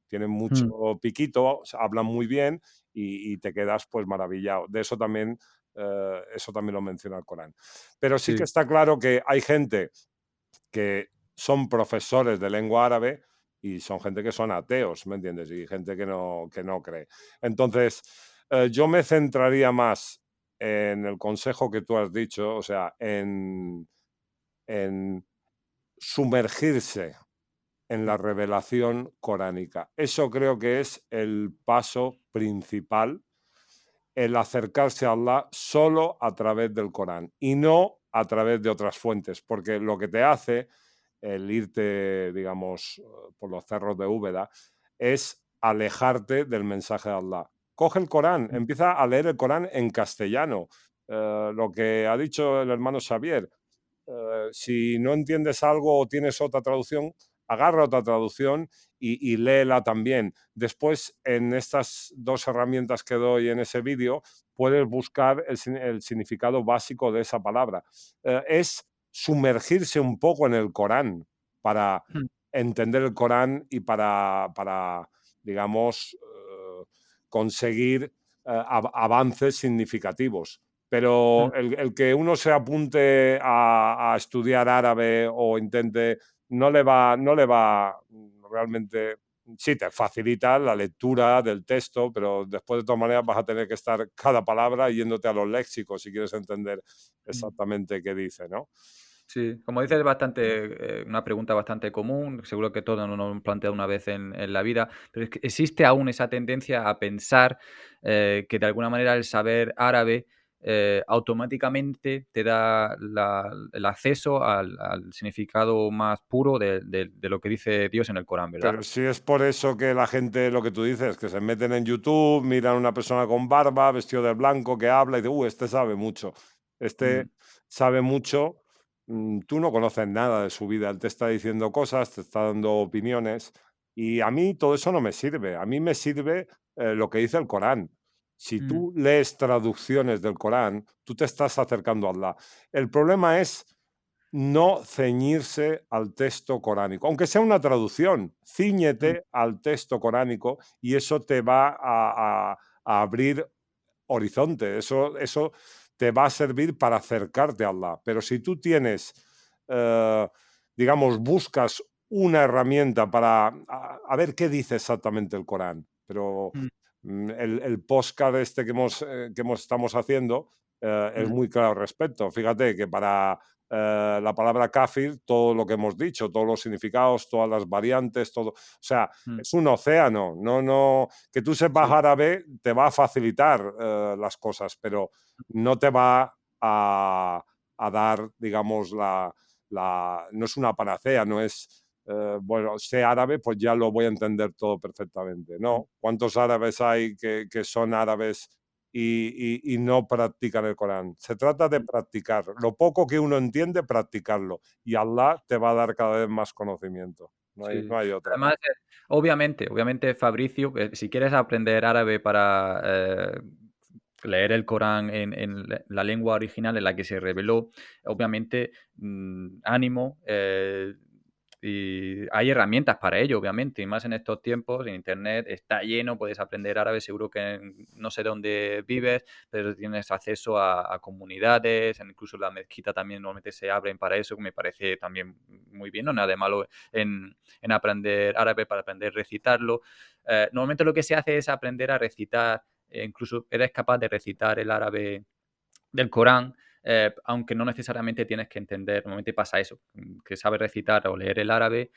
Speaker 2: tienen mucho
Speaker 1: ujú.
Speaker 2: piquito, o sea, hablan muy bien y te quedas pues maravillado. De eso también Eso también lo menciona el Corán. Pero sí que
Speaker 1: Sí.
Speaker 2: está claro que hay gente que son profesores de lengua árabe y son gente que son ateos, ¿me entiendes? Y gente que no cree. Entonces, yo me centraría más en el consejo que tú has dicho, o sea, en sumergirse en la revelación coránica. Eso creo que es el paso principal, el acercarse a Allah solo a través del Corán y no a través de otras fuentes, porque lo que te hace el irte, digamos, por los cerros de Úbeda, es alejarte del mensaje de Allah. Coge el Corán,
Speaker 1: Mm,
Speaker 2: empieza a leer el Corán en castellano. Lo que ha dicho el hermano Xavier, si no entiendes algo o tienes otra traducción, agarra otra traducción y léela también. Después, en estas dos herramientas que doy en ese vídeo, puedes buscar el significado básico de esa palabra. Es sumergirse un poco en el Corán para
Speaker 1: mm,
Speaker 2: entender el Corán y para digamos, conseguir avances significativos.
Speaker 1: mm,
Speaker 2: Pero el que uno se apunte a estudiar árabe o intente, no le va realmente. Sí, te facilita la lectura del texto, pero después de todas maneras vas a tener que estar cada palabra yéndote a los léxicos si quieres entender
Speaker 1: mm.
Speaker 2: exactamente qué dice, ¿no?
Speaker 1: Sí, como dices, es bastante, una pregunta bastante común, seguro que todos nos lo hemos planteado una vez en la vida, pero es que existe aún esa tendencia a pensar que de alguna manera el saber árabe automáticamente te da el acceso al significado más puro de lo que dice Dios en el Corán, ¿verdad?
Speaker 2: Pero si es por eso que la gente, lo que tú dices, que se meten en YouTube, miran a una persona con barba, vestido de blanco, que habla y dicen, este sabe mucho.
Speaker 1: Mm,
Speaker 2: Este sabe mucho. Tú no conoces nada de su vida. Él te está diciendo cosas, te está dando opiniones. Y a mí todo eso no me sirve. A mí me sirve lo que dice el Corán. Si
Speaker 1: mm,
Speaker 2: tú lees traducciones del Corán, tú te estás acercando a Allah. El problema es no ceñirse al texto coránico, aunque sea una traducción,
Speaker 1: mm,
Speaker 2: cíñete al texto coránico y eso te va a abrir horizonte, eso te va a servir para acercarte a Allah. Pero si tú tienes, eh, digamos, buscas una herramienta para a ver qué dice exactamente el Corán, pero
Speaker 1: mm,
Speaker 2: el podcast este estamos haciendo es
Speaker 1: mm,
Speaker 2: muy claro al respecto. Fíjate que para la palabra kafir, todo lo que hemos dicho, todos los significados, todas las variantes, todo, o sea,
Speaker 1: mm,
Speaker 2: es un océano, no, que tú sepas
Speaker 1: sí,
Speaker 2: árabe te va a facilitar las cosas, pero no te va a dar, digamos, no es una panacea, no es, bueno, sé árabe, pues ya lo voy a entender todo perfectamente.
Speaker 1: mm,
Speaker 2: No, ¿cuántos árabes hay que son árabes y no practican el Corán? Se trata de
Speaker 1: mm,
Speaker 2: practicar. Lo poco que uno entiende, practicarlo. Y Allah te va a dar cada vez más conocimiento.
Speaker 1: sí.
Speaker 2: No hay otra.
Speaker 1: Además, obviamente, Fabricio, si quieres aprender árabe para leer el Corán en la lengua original en la que se reveló, obviamente, ánimo, y hay herramientas para ello, obviamente, y más en estos tiempos, en Internet está lleno, puedes aprender árabe, seguro que no sé dónde vives, pero tienes acceso a comunidades, incluso la mezquita también normalmente se abren para eso, que me parece también muy bien, no nada de malo en aprender árabe para aprender a recitarlo. Normalmente lo que se hace es aprender a recitar, incluso eres capaz de recitar el árabe del Corán, aunque no necesariamente tienes que entender, normalmente pasa eso, que sabes recitar o leer el árabe,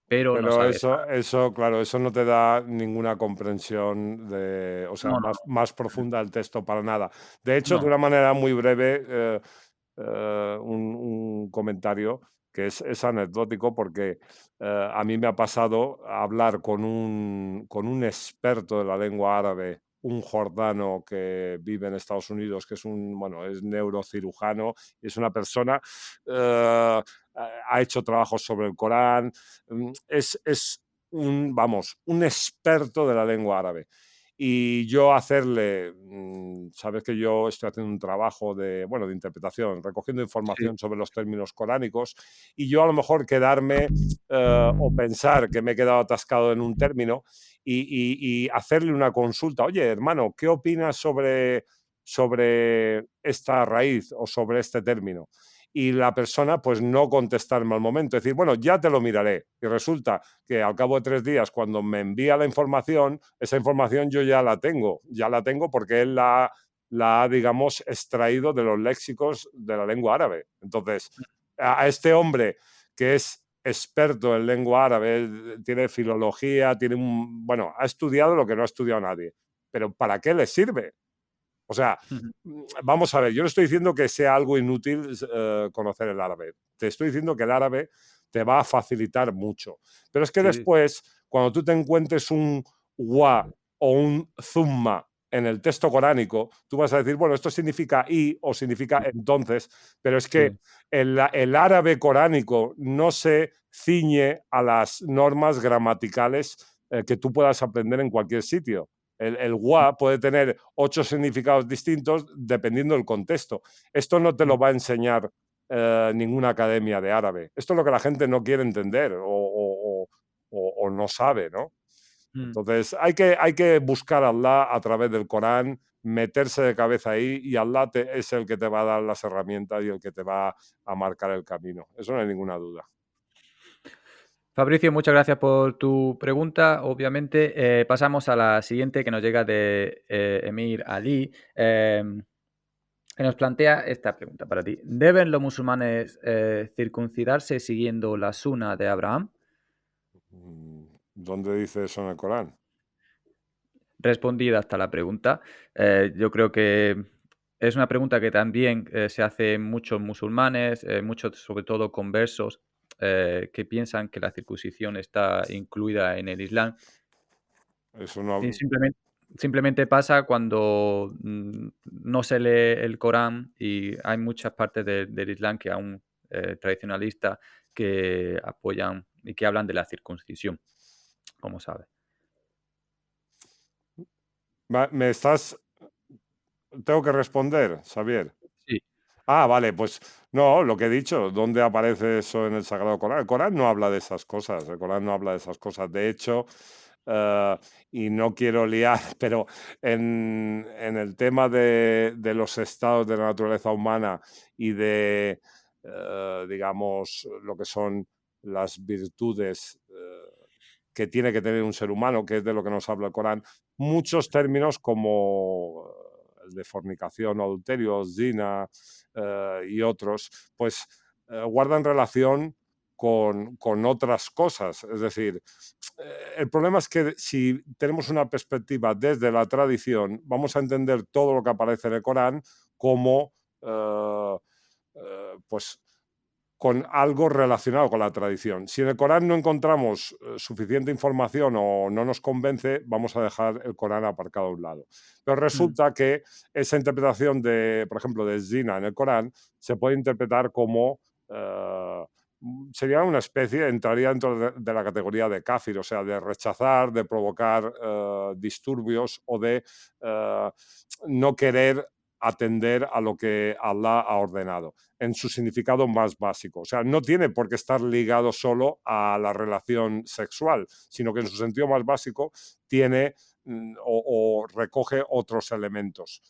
Speaker 1: pero no
Speaker 2: Pero
Speaker 1: sabes árabe.
Speaker 2: claro, eso no te da ninguna comprensión o sea,
Speaker 1: No, no,
Speaker 2: más profunda del texto para nada. De hecho, de
Speaker 1: no.
Speaker 2: una manera muy breve, un comentario que es anecdótico porque a mí me ha pasado hablar con un experto de la lengua árabe, un jordano que vive en Estados Unidos, que es bueno, es neurocirujano, es una persona, ha hecho trabajos sobre el Corán, es vamos, un experto de la lengua árabe. Y yo hacerle, sabes que yo estoy haciendo un trabajo bueno, de interpretación, recogiendo
Speaker 1: Sí,
Speaker 2: información sobre los términos coránicos, y yo a lo mejor quedarme o pensar que me he quedado atascado en un término y hacerle una consulta. Oye, hermano, ¿qué opinas sobre sobre esta raíz o sobre este término. Y la persona, pues no contestarme al momento, decir, bueno, ya te lo miraré. Y resulta que al cabo de 3 días, cuando me envía la información, esa información yo ya la tengo porque él la ha, digamos, extraído de los léxicos de la lengua árabe. Entonces, a este hombre que es experto en lengua árabe, tiene filología, bueno, ha estudiado lo que no ha estudiado nadie. Pero ¿para qué le sirve? O sea, vamos a ver, yo no estoy diciendo que sea algo inútil conocer el árabe. Te estoy diciendo que el árabe te va a facilitar mucho. Pero es que
Speaker 1: Sí,
Speaker 2: después, cuando tú te encuentres un wa o un zumma en el texto coránico, tú vas a decir, bueno, esto significa y o significa entonces, pero es que
Speaker 1: sí.
Speaker 2: el árabe coránico no se ciñe a las normas gramaticales que tú puedas aprender en cualquier sitio. El wa puede tener 8 significados distintos dependiendo del contexto. Esto no te lo va a enseñar ninguna academia de árabe. Esto es lo que la gente no quiere entender o no sabe, ¿no?
Speaker 1: Mm.
Speaker 2: Entonces hay que buscar a Allah a través del Corán, meterse de cabeza ahí y Allah es el que te va a dar las herramientas y el que te va a marcar el camino. Eso no hay ninguna duda.
Speaker 1: Fabricio, muchas gracias por tu pregunta. Obviamente, pasamos a la siguiente que nos llega de Emir Ali, que nos plantea esta pregunta para ti. ¿Deben los musulmanes circuncidarse siguiendo la suna de Abraham?
Speaker 2: ¿Dónde dice eso en el Corán?
Speaker 1: Respondida hasta la pregunta. Yo creo que es una pregunta que también se hace muchos musulmanes, muchos sobre todo conversos, que piensan que la circuncisión está incluida en el Islam.
Speaker 2: Eso
Speaker 1: Y
Speaker 2: no.
Speaker 1: simplemente pasa cuando no se lee el Corán y hay muchas partes del Islam que aún tradicionalistas que apoyan y que hablan de la circuncisión, como sabes.
Speaker 2: Me estás. Tengo que responder, Xavier.
Speaker 1: Sí.
Speaker 2: Ah, vale, pues no, lo que he dicho, ¿dónde aparece eso en el Sagrado Corán? El Corán no habla de esas cosas, el Corán no habla de esas cosas. De hecho, eh, y no quiero liar, pero en el tema de los estados de la naturaleza humana y de, digamos, lo que son las virtudes que tiene que tener un ser humano, que es de lo que nos habla el Corán, muchos términos como el de fornicación o adulterio, zina y otros, pues guardan relación con otras cosas. Es decir, el problema es que si tenemos una perspectiva desde la tradición, vamos a entender todo lo que aparece en el Corán como pues con algo relacionado con la tradición. Si en el Corán no encontramos suficiente información o no nos convence, vamos a dejar el Corán aparcado a un lado. Pero
Speaker 1: Mm,
Speaker 2: resulta que esa interpretación de, por ejemplo, de zina en el Corán se puede interpretar como sería una especie, entraría dentro de la categoría de kafir, o sea, de rechazar, de provocar disturbios o de no querer atender a lo que Allah ha ordenado en su significado más básico. O sea, no tiene por qué estar ligado solo a la relación sexual, sino que en su sentido más básico tiene o recoge otros elementos,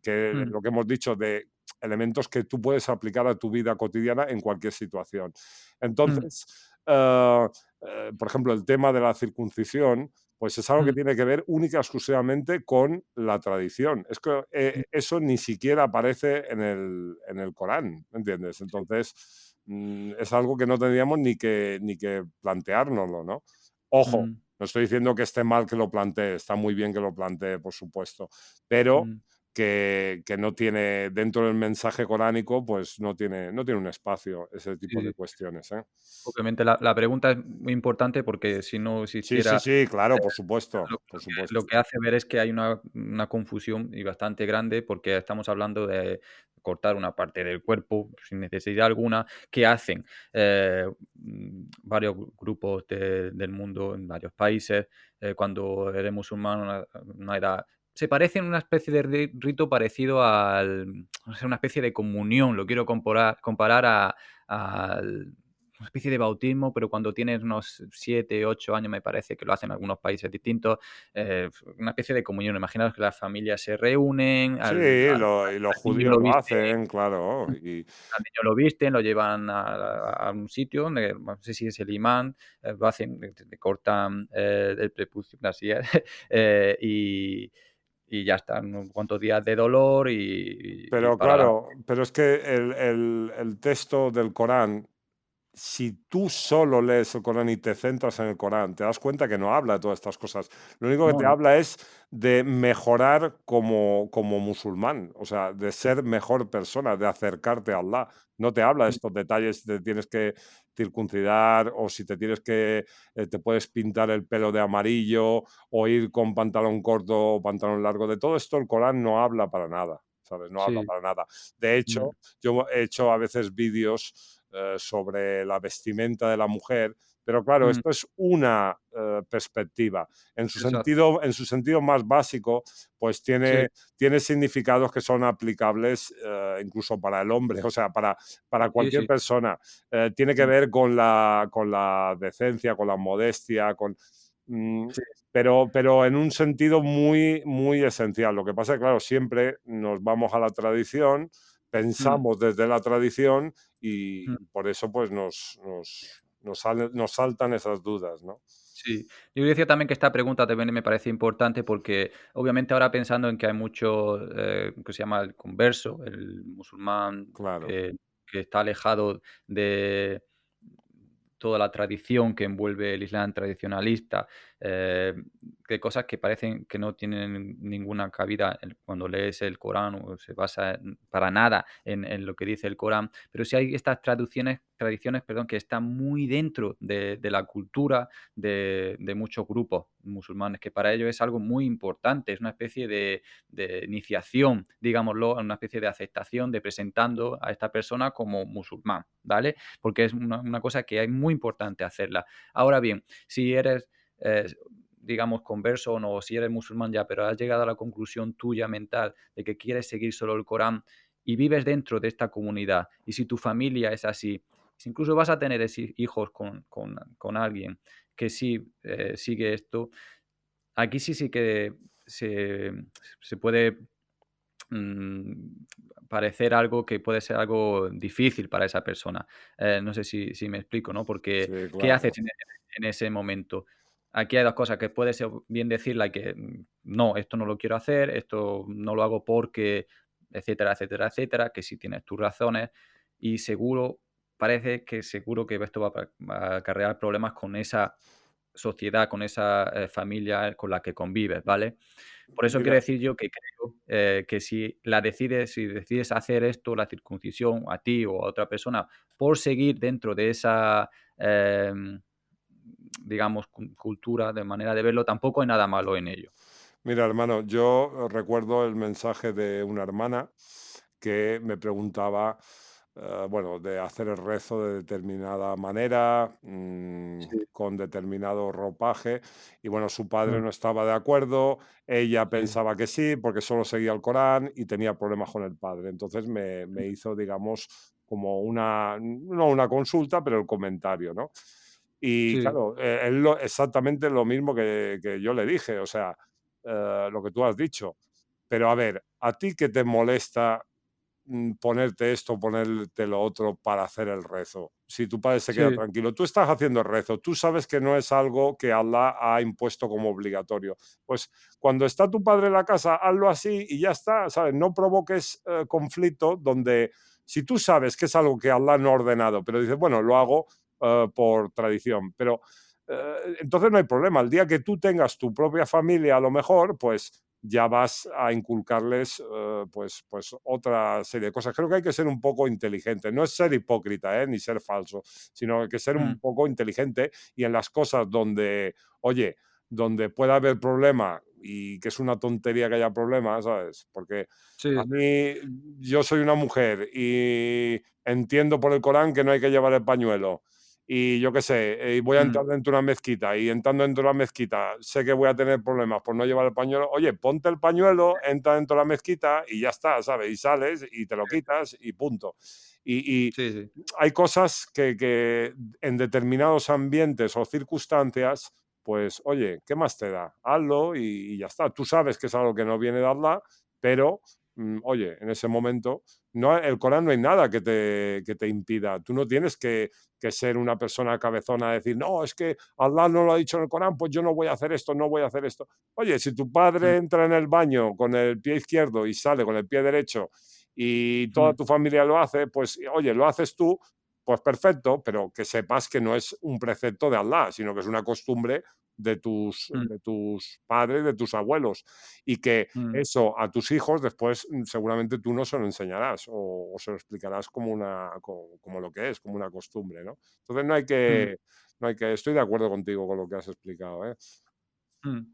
Speaker 2: que
Speaker 1: mm,
Speaker 2: lo que hemos dicho de elementos que tú puedes aplicar a tu vida cotidiana en cualquier situación.
Speaker 1: mm,
Speaker 2: Entonces, por ejemplo, el tema de la circuncisión, pues es algo que
Speaker 1: mm,
Speaker 2: tiene que ver única y exclusivamente con la tradición. Es que
Speaker 1: mm,
Speaker 2: eso ni siquiera aparece en el Corán, ¿me entiendes? Entonces, es algo que no tendríamos ni que planteárnoslo, ¿no? Ojo,
Speaker 1: mm,
Speaker 2: no estoy diciendo que esté mal que lo plantee, está muy bien que lo plantee, por supuesto, pero
Speaker 1: mm.
Speaker 2: que no tiene, dentro del mensaje coránico, pues no tiene un espacio ese
Speaker 1: Sí,
Speaker 2: tipo de
Speaker 1: sí.
Speaker 2: cuestiones, ¿eh?
Speaker 1: Obviamente la pregunta es muy importante porque si no
Speaker 2: Sí, sí,
Speaker 1: existiera,
Speaker 2: sí, claro, por
Speaker 1: lo
Speaker 2: supuesto, por
Speaker 1: lo
Speaker 2: supuesto.
Speaker 1: que hace ver es que hay una confusión y bastante grande, porque estamos hablando de cortar una parte del cuerpo sin necesidad alguna, que hacen varios grupos del mundo en varios países, cuando eres musulmán a una edad. Se parece en una especie de rito parecido al, no sé, una especie de comunión, lo quiero comparar a al una especie de bautismo, pero cuando tienes unos 7, 8 años, me parece que lo hacen en algunos países distintos, una especie de comunión. Imaginaos que las familias se reúnen,
Speaker 2: Sí,
Speaker 1: al
Speaker 2: y los
Speaker 1: niño
Speaker 2: judíos
Speaker 1: lo
Speaker 2: lo
Speaker 1: visten,
Speaker 2: hacen, claro. Y,
Speaker 1: al niño lo visten, lo llevan a un sitio donde, no sé si es el imán, lo hacen, le cortan el prepucio, así es, y ya está, unos cuantos días de dolor y
Speaker 2: pero
Speaker 1: para la...
Speaker 2: claro, pero es que el texto del Corán, si tú solo lees el Corán y te centras en el Corán, te das cuenta que no habla de todas estas cosas. Lo único que
Speaker 1: No,
Speaker 2: te
Speaker 1: no.
Speaker 2: habla es de mejorar como musulmán, o sea, de ser mejor persona, de acercarte a Allah. No te habla de
Speaker 1: Mm,
Speaker 2: estos detalles, te tienes que circuncidar o si te tienes que, te puedes pintar el pelo de amarillo o ir con pantalón corto o pantalón largo. De todo esto el Corán no habla para nada. ¿Sabes? No habla
Speaker 1: sí,
Speaker 2: para nada. De
Speaker 1: mm,
Speaker 2: hecho, yo he hecho a veces vídeos sobre la vestimenta de la mujer, pero claro,
Speaker 1: mm,
Speaker 2: esto es una perspectiva.
Speaker 1: exacto.
Speaker 2: En su sentido más básico, pues
Speaker 1: Sí,
Speaker 2: tiene significados que son aplicables incluso para el hombre, o sea, para
Speaker 1: sí,
Speaker 2: cualquier
Speaker 1: sí.
Speaker 2: persona. Tiene que
Speaker 1: Mm,
Speaker 2: ver con la decencia, con la modestia, con... mm,
Speaker 1: sí,
Speaker 2: pero en un sentido muy, muy esencial. Lo que pasa es que, claro, siempre nos vamos a la tradición,
Speaker 1: mm,
Speaker 2: pensamos desde la tradición
Speaker 1: mm,
Speaker 2: y por eso pues nos saltan esas dudas, ¿no?
Speaker 1: sí. Yo decía también que esta pregunta también me parece importante porque, obviamente, ahora pensando en que hay mucho, que se llama el converso, el musulmán
Speaker 2: Claro.
Speaker 1: que está alejado de toda la tradición que envuelve el Islam tradicionalista, eh, de cosas que parecen que no tienen ninguna cabida cuando lees el Corán o se basa para nada en lo que dice el Corán, pero sí hay estas tradiciones, perdón, que están muy dentro de la cultura de muchos grupos musulmanes, que para ellos es algo muy importante, es una especie de iniciación, digámoslo, una especie de aceptación de presentando a esta persona como musulmán, ¿vale? Porque es una cosa que es muy importante hacerla. Ahora bien, si eres, digamos, converso o no, si eres musulmán ya, pero has llegado a la conclusión tuya mental de que quieres seguir solo el Corán y vives dentro de esta comunidad, y si tu familia es así, si incluso vas a tener hijos con alguien que sí sigue esto, aquí sí que se, se puede mm, parecer algo que puede ser algo difícil para esa persona. No sé si me explico, ¿no? Porque,
Speaker 2: Sí,
Speaker 1: ¿qué
Speaker 2: claro.
Speaker 1: haces en ese momento? Aquí hay 2 cosas, que puede ser bien decirla que, no, esto no lo quiero hacer, esto no lo hago porque, etcétera, etcétera, etcétera, que sí tienes tus razones y parece que seguro que esto va a acarrear problemas con esa sociedad, con esa, familia con la que convives, ¿vale? Por eso quiero
Speaker 2: Mira,
Speaker 1: decir yo que creo, que si decides hacer esto, la circuncisión, a ti o a otra persona, por seguir dentro de esa, digamos, cultura, de manera de verlo, tampoco hay nada malo en ello.
Speaker 2: mira, hermano, yo recuerdo el mensaje de una hermana que me preguntaba, bueno, de hacer el rezo de determinada manera,
Speaker 1: Sí,
Speaker 2: con determinado ropaje, y bueno, su padre
Speaker 1: mm,
Speaker 2: no estaba de acuerdo, ella
Speaker 1: sí,
Speaker 2: pensaba que sí, porque solo seguía el Corán y tenía problemas con el padre. Entonces me hizo, digamos, como una, no una consulta, pero el comentario, ¿no? Y
Speaker 1: sí,
Speaker 2: claro, exactamente lo mismo que yo le dije, o sea, lo que tú has dicho. Pero a ver, ¿a ti qué te molesta ponerte esto, ponerte lo otro para hacer el rezo? Si tu padre se queda
Speaker 1: sí,
Speaker 2: tranquilo, tú estás haciendo el rezo, tú sabes que no es algo que Allah ha impuesto como obligatorio. Pues cuando está tu padre en la casa, hazlo así y ya está, ¿sabes? No provoques conflicto donde si tú sabes que es algo que Allah no ha ordenado, pero dices, bueno, lo hago por tradición, pero entonces no hay problema. El día que tú tengas tu propia familia, a lo mejor, pues ya vas a inculcarles pues otra serie de cosas. Creo que hay que ser un poco inteligente. No es ser hipócrita, ni ser falso, sino hay que ser un
Speaker 1: mm,
Speaker 2: poco inteligente y en las cosas donde, oye, donde pueda haber problema y que es una tontería que haya problema, ¿sabes? Porque
Speaker 1: sí,
Speaker 2: a
Speaker 1: sí,
Speaker 2: mí, yo soy una mujer y entiendo por el Corán que no hay que llevar el pañuelo y yo qué sé, y voy a
Speaker 1: mm,
Speaker 2: entrar dentro de una mezquita y entrando dentro de la mezquita sé que voy a tener problemas por no llevar el pañuelo, oye, ponte el pañuelo, entra dentro de la mezquita y ya está, ¿sabes? Y sales y te lo quitas y punto. Y
Speaker 1: sí, sí.
Speaker 2: hay cosas que en determinados ambientes o circunstancias, pues oye, ¿qué más te da? Hazlo y ya está. Tú sabes que es algo que no viene de Allah, pero oye, en ese momento, no, el Corán no hay nada que te impida. Tú no tienes que ser una persona cabezona, decir, no, es que Allah no lo ha dicho en el Corán, pues yo no voy a hacer esto, no voy a hacer esto. Oye, si tu
Speaker 1: Mm,
Speaker 2: padre entra en el baño con el pie izquierdo y sale con el pie derecho y toda
Speaker 1: mm,
Speaker 2: tu familia lo hace, pues oye, lo haces tú, pues perfecto, pero que sepas que no es un precepto de Allah, sino que es una costumbre
Speaker 1: mm,
Speaker 2: de tus padres, de tus abuelos, y que
Speaker 1: mm,
Speaker 2: eso a tus hijos después seguramente tú no se lo enseñarás o se lo explicarás como, como lo que es, como una costumbre, ¿no? Entonces
Speaker 1: mm,
Speaker 2: no hay que, estoy de acuerdo contigo con lo que has explicado, ¿eh?
Speaker 1: mm.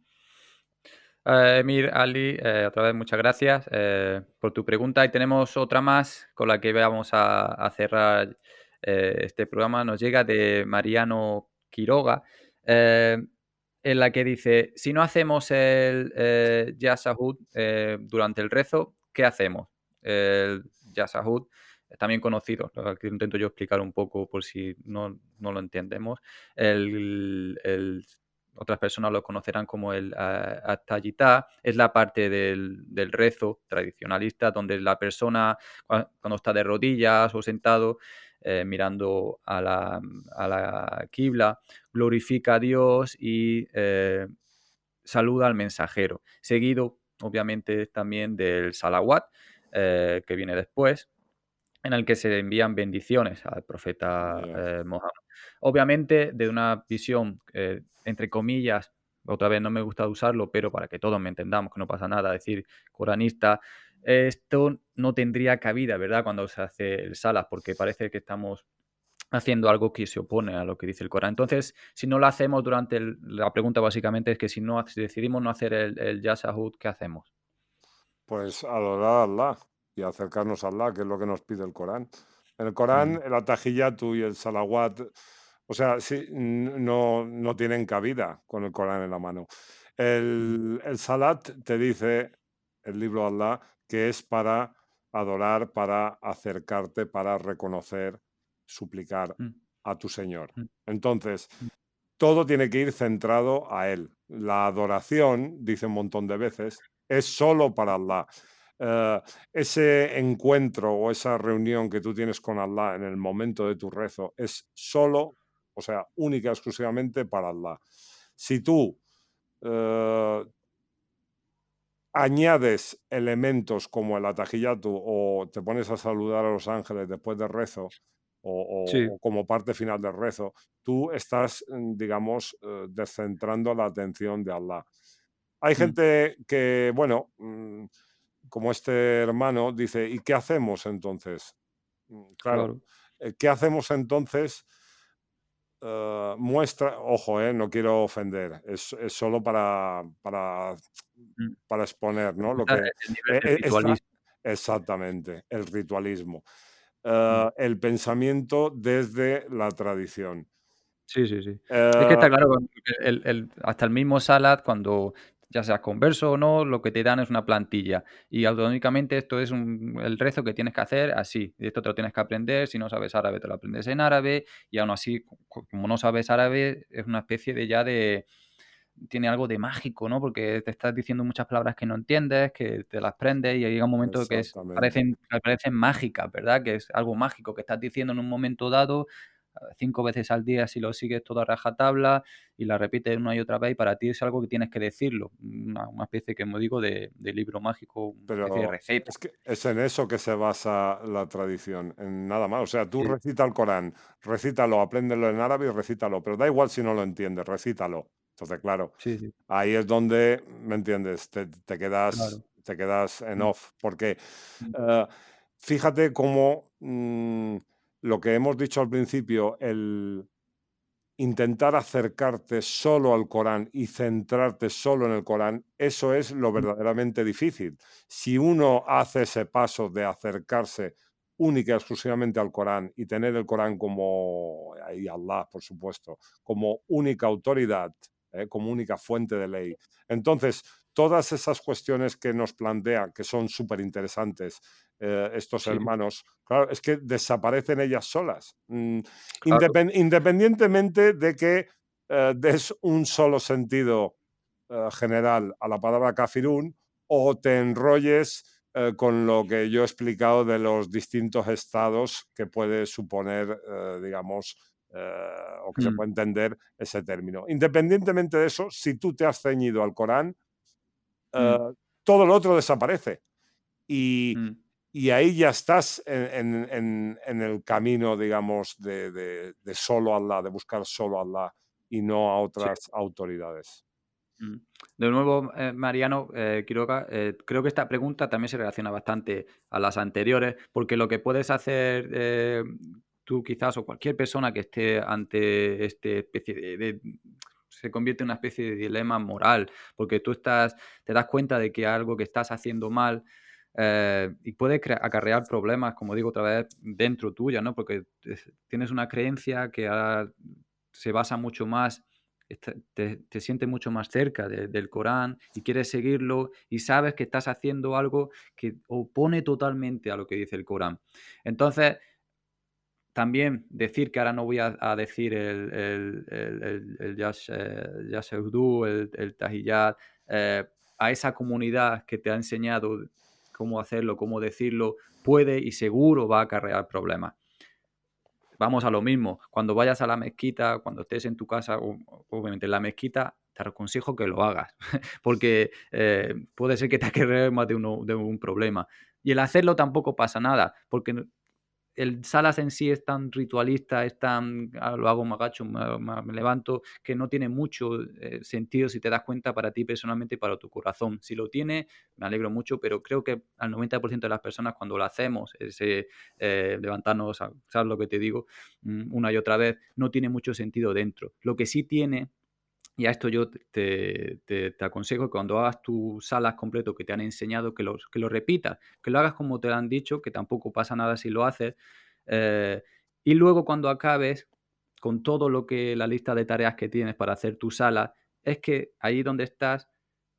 Speaker 1: Emir Ali, otra vez muchas gracias por tu pregunta. Y tenemos otra más con la que vamos a cerrar este programa. Nos llega de Mariano Quiroga, eh, en la que dice, si no hacemos el Yasahud durante el rezo, ¿qué hacemos? El Yasahud, también conocido, lo que intento yo explicar un poco por si no lo entendemos, el otras personas lo conocerán como el Attayitá, es la parte del rezo tradicionalista donde la persona cuando está de rodillas o sentado mirando a la quibla, glorifica a Dios y saluda al mensajero, seguido obviamente también del salawat que viene después, en el que se envían bendiciones al profeta
Speaker 2: Ya.
Speaker 1: Mohammed. Obviamente, de una visión, entre comillas, otra vez no me gusta usarlo, pero para que todos me entendamos, que no pasa nada, decir coranista, esto no tendría cabida, ¿verdad? Cuando se hace el Salah, porque parece que estamos haciendo algo que se opone a lo que dice el Corán. Entonces, si no lo hacemos durante la pregunta básicamente es que si decidimos no hacer el Yashahud, ¿qué hacemos?
Speaker 2: Pues adorar a Allah y acercarnos a Allah, que es lo que nos pide el Corán. En el
Speaker 1: Mm,
Speaker 2: Corán, el atahiyatu y el salawat, o sea, sí, no tienen cabida con el Corán en la mano.
Speaker 1: mm,
Speaker 2: El salat te dice, el libro de Allah, que es para adorar, para acercarte, para reconocer, suplicar
Speaker 1: mm,
Speaker 2: a tu Señor.
Speaker 1: mm,
Speaker 2: Entonces,
Speaker 1: mm,
Speaker 2: todo tiene que ir centrado a Él. La adoración, dice un montón de veces, es solo para Allah. Eh, ese encuentro o esa reunión que tú tienes con Allah en el momento de tu rezo es solo, o sea, única, exclusivamente para Allah. Si tú eh, añades elementos como el atahiyatu o te pones a saludar a los ángeles después del rezo
Speaker 1: sí,
Speaker 2: o como parte final del rezo, tú estás, digamos, descentrando la atención de Allah. Hay
Speaker 1: mm,
Speaker 2: gente que, bueno, como este hermano, dice, ¿y qué hacemos entonces? Claro,
Speaker 1: claro.
Speaker 2: ¿qué hacemos entonces? Muestra, ojo, no quiero ofender, es solo
Speaker 1: Mm.
Speaker 2: para exponer, ¿no? Lo
Speaker 1: Demuestra
Speaker 2: que
Speaker 1: el nivel de
Speaker 2: es la,
Speaker 1: ritualismo.
Speaker 2: exactamente, el ritualismo,
Speaker 1: Mm.
Speaker 2: el pensamiento desde la tradición.
Speaker 1: Sí, sí, sí. Es que
Speaker 2: Eh,
Speaker 1: está claro, hasta el mismo Salad, cuando ya seas converso o no, lo que te dan es una plantilla. Y automáticamente esto es el rezo que tienes que hacer así. Y esto te lo tienes que aprender. Si no sabes árabe, te lo aprendes en árabe. Y aún así, como no sabes árabe, es una especie de ya de tiene algo de mágico, ¿no? Porque te estás diciendo muchas palabras que no entiendes, que te las aprendes y llega un momento que
Speaker 2: exactamente.
Speaker 1: parecen mágicas, ¿verdad? Que es algo mágico que estás diciendo en un momento dado, 5 veces al día si lo sigues todo a rajatabla y la repites una y otra vez y para ti es algo que tienes que decirlo, una especie, como digo, de libro mágico, una especie de
Speaker 2: Pero
Speaker 1: receta.
Speaker 2: es que es en eso que se basa la tradición, en nada más. O sea, tú
Speaker 1: Sí,
Speaker 2: recita el Corán, recítalo, apréndelo en árabe y recítalo, pero da igual si no lo entiendes, recítalo. Entonces, claro,
Speaker 1: sí, sí,
Speaker 2: ahí es donde, ¿me entiendes?
Speaker 1: claro.
Speaker 2: Te quedas en
Speaker 1: Mm,
Speaker 2: off, porque
Speaker 1: mm,
Speaker 2: eh, fíjate cómo lo que hemos dicho al principio, intentar acercarte solo al Corán y centrarte solo en el Corán, eso es lo
Speaker 1: mm,
Speaker 2: verdaderamente difícil. Si uno hace ese paso de acercarse única y exclusivamente al Corán y tener el Corán como, y Allah, por supuesto, como única autoridad, como única fuente de ley. Entonces, todas esas cuestiones que nos plantean, que son súper interesantes, estos
Speaker 1: Sí,
Speaker 2: hermanos, claro, es que desaparecen ellas solas.
Speaker 1: claro.
Speaker 2: Independientemente de que des un solo sentido general a la palabra kafirún o te enrolles con lo que yo he explicado de los distintos estados que puede suponer, digamos, o que se
Speaker 1: Mm,
Speaker 2: puede entender ese término. Independientemente de eso, si tú te has ceñido al Corán,
Speaker 1: mm,
Speaker 2: eh, todo lo otro desaparece. Y,
Speaker 1: mm.
Speaker 2: y ahí ya estás en el camino, digamos, de solo Allah, de buscar solo Allah y no a
Speaker 1: Sí.
Speaker 2: otras autoridades.
Speaker 1: Mm. De nuevo, Mariano Quiroga, creo que esta pregunta también se relaciona bastante a las anteriores, porque lo que puedes hacer tú quizás o cualquier persona que esté ante este especie se convierte en una especie de dilema moral, porque te das cuenta de que algo que estás haciendo mal y puede acarrear problemas, como digo otra vez, dentro tuya, ¿no? Porque tienes una creencia que ahora se basa mucho más te sientes mucho más cerca del Corán y quieres seguirlo y sabes que estás haciendo algo que opone totalmente a lo que dice el Corán. Entonces, también decir que ahora no voy a decir el Yashahudú, el Tahiyyat, a esa comunidad que te ha enseñado cómo hacerlo, cómo decirlo, puede y seguro va a acarrear problemas. Vamos a lo mismo, cuando vayas a la mezquita, cuando estés en tu casa, obviamente en la mezquita, te aconsejo que lo hagas, porque puede ser que te aquerre más de un problema. Y el hacerlo tampoco pasa nada, porque el Salas en sí es tan ritualista, es tan, lo hago, me agacho, me levanto, que no tiene mucho sentido si te das cuenta para ti personalmente y para tu corazón. Si lo tiene, me alegro mucho, pero creo que al 90% de las personas cuando lo hacemos, ese levantarnos, ¿sabes lo que te digo? Una y otra vez, no tiene mucho sentido dentro. Lo que sí tiene y a esto yo te aconsejo que cuando hagas tus salas completo que te han enseñado, que lo repitas, que lo hagas como te lo han dicho, que tampoco pasa nada si lo haces. eh, y luego cuando acabes con todo lo que la lista de tareas que tienes para hacer tu sala, es que ahí donde estás,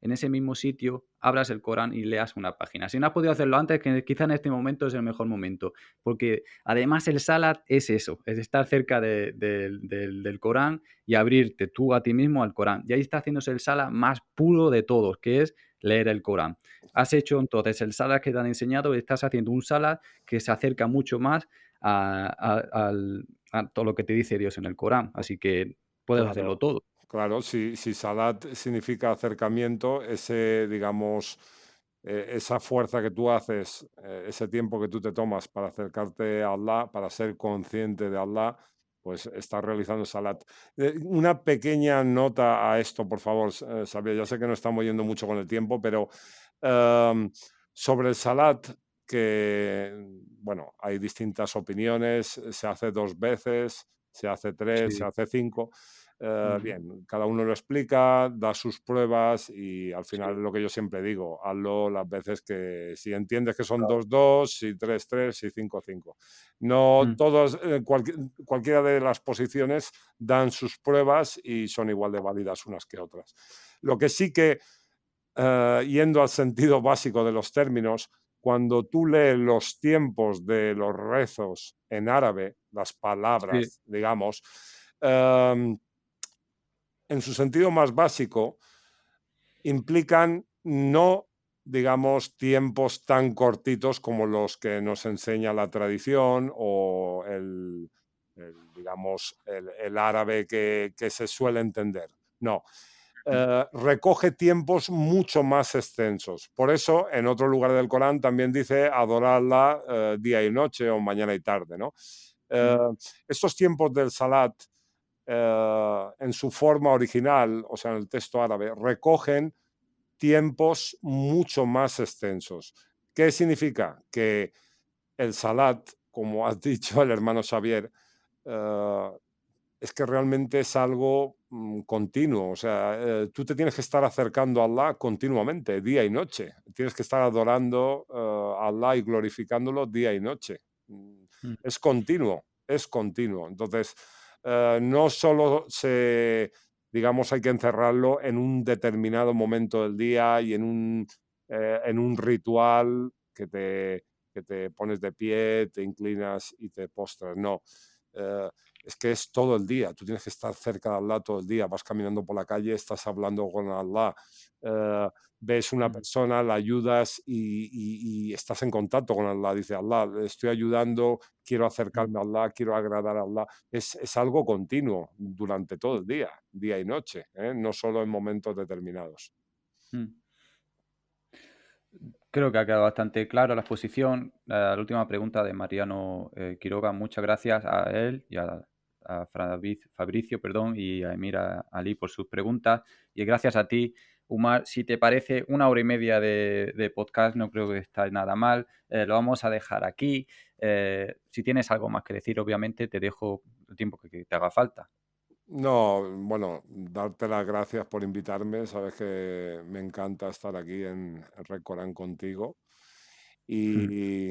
Speaker 1: en ese mismo sitio, abras el Corán y leas una página. Si no has podido hacerlo antes, que quizá en este momento es el mejor momento, porque además el salat es eso, es estar cerca del Corán y abrirte tú a ti mismo al Corán. Y ahí está haciéndose el sala más puro de todos, que es leer el Corán. Has hecho entonces el sala que te han enseñado y estás haciendo un sala que se acerca mucho más a todo lo que te dice Dios en el Corán. Así que puedes hacerlo
Speaker 2: Claro,
Speaker 1: todo.
Speaker 2: claro, si salat significa acercamiento, ese, digamos, esa fuerza que tú haces, ese tiempo que tú te tomas para acercarte a Allah, para ser consciente de Allah, pues estás realizando salat. Una pequeña nota a esto, por favor, Xavier, ya sé que no estamos yendo mucho con el tiempo, pero em, sobre el salat, que, bueno, hay distintas opiniones, se hace 2 veces, se hace tres, se
Speaker 1: Sí.
Speaker 2: hace cinco.
Speaker 1: Mm,
Speaker 2: Bien, cada uno lo explica, da sus pruebas y al final
Speaker 1: sí,
Speaker 2: es lo que yo siempre digo, hazlo las veces que si entiendes que son
Speaker 1: claro.
Speaker 2: 2 2 si 3 3 si 5 5. No
Speaker 1: Mm,
Speaker 2: todos, cualquiera de las posiciones dan sus pruebas y son igual de válidas unas que otras. Lo que sí que, yendo al sentido básico de los términos, cuando tú lees los tiempos de los rezos en árabe, las
Speaker 1: sí,
Speaker 2: palabras, digamos, em, en su sentido más básico, implican no, digamos, tiempos tan cortitos como los que nos enseña la tradición o digamos, el árabe que se suele entender. No,
Speaker 1: mm,
Speaker 2: recoge tiempos mucho más extensos. Por eso, en otro lugar del Corán también dice adorarla día y noche o mañana y tarde, ¿no? Eh,
Speaker 1: mm,
Speaker 2: estos tiempos del Salat, en su forma original, o sea, en el texto árabe, recogen tiempos mucho más extensos. ¿Qué significa? Que el Salat, como has dicho el hermano Xavier, eh, es que realmente es algo continuo. O sea, tú te tienes que estar acercando a Allah continuamente, día y noche. Tienes que estar adorando a Allah y glorificándolo día y noche.
Speaker 1: mm,
Speaker 2: Es continuo, es continuo. Entonces, no solo digamos, hay que encerrarlo en un determinado momento del día y en un ritual que te pones de pie, te inclinas y te postras. No, eh, es que es todo el día. Tú tienes que estar cerca de Allah todo el día. Vas caminando por la calle, estás hablando con Allah. eh, Ves una
Speaker 1: mm,
Speaker 2: persona, la ayudas y estás en contacto con Allah. Dice Allah, le estoy ayudando, quiero
Speaker 1: mm,
Speaker 2: acercarme a Allah, quiero agradar a Allah. Es algo continuo durante todo el día y noche, ¿eh? No solo en momentos determinados.
Speaker 1: mm. Creo que ha quedado bastante claro la exposición. La última pregunta de Mariano Quiroga, muchas gracias a él y a Fabricio, perdón, y a Emir Ali por sus preguntas. Y gracias a ti, Umar. Si te parece, 1 hora y media de podcast no creo que está nada mal. Lo vamos a dejar aquí. Si tienes algo más que decir, obviamente, te dejo el tiempo que te haga falta.
Speaker 2: No, bueno, darte las gracias por invitarme. Sabes que me encanta estar aquí en Red Corán contigo. Y,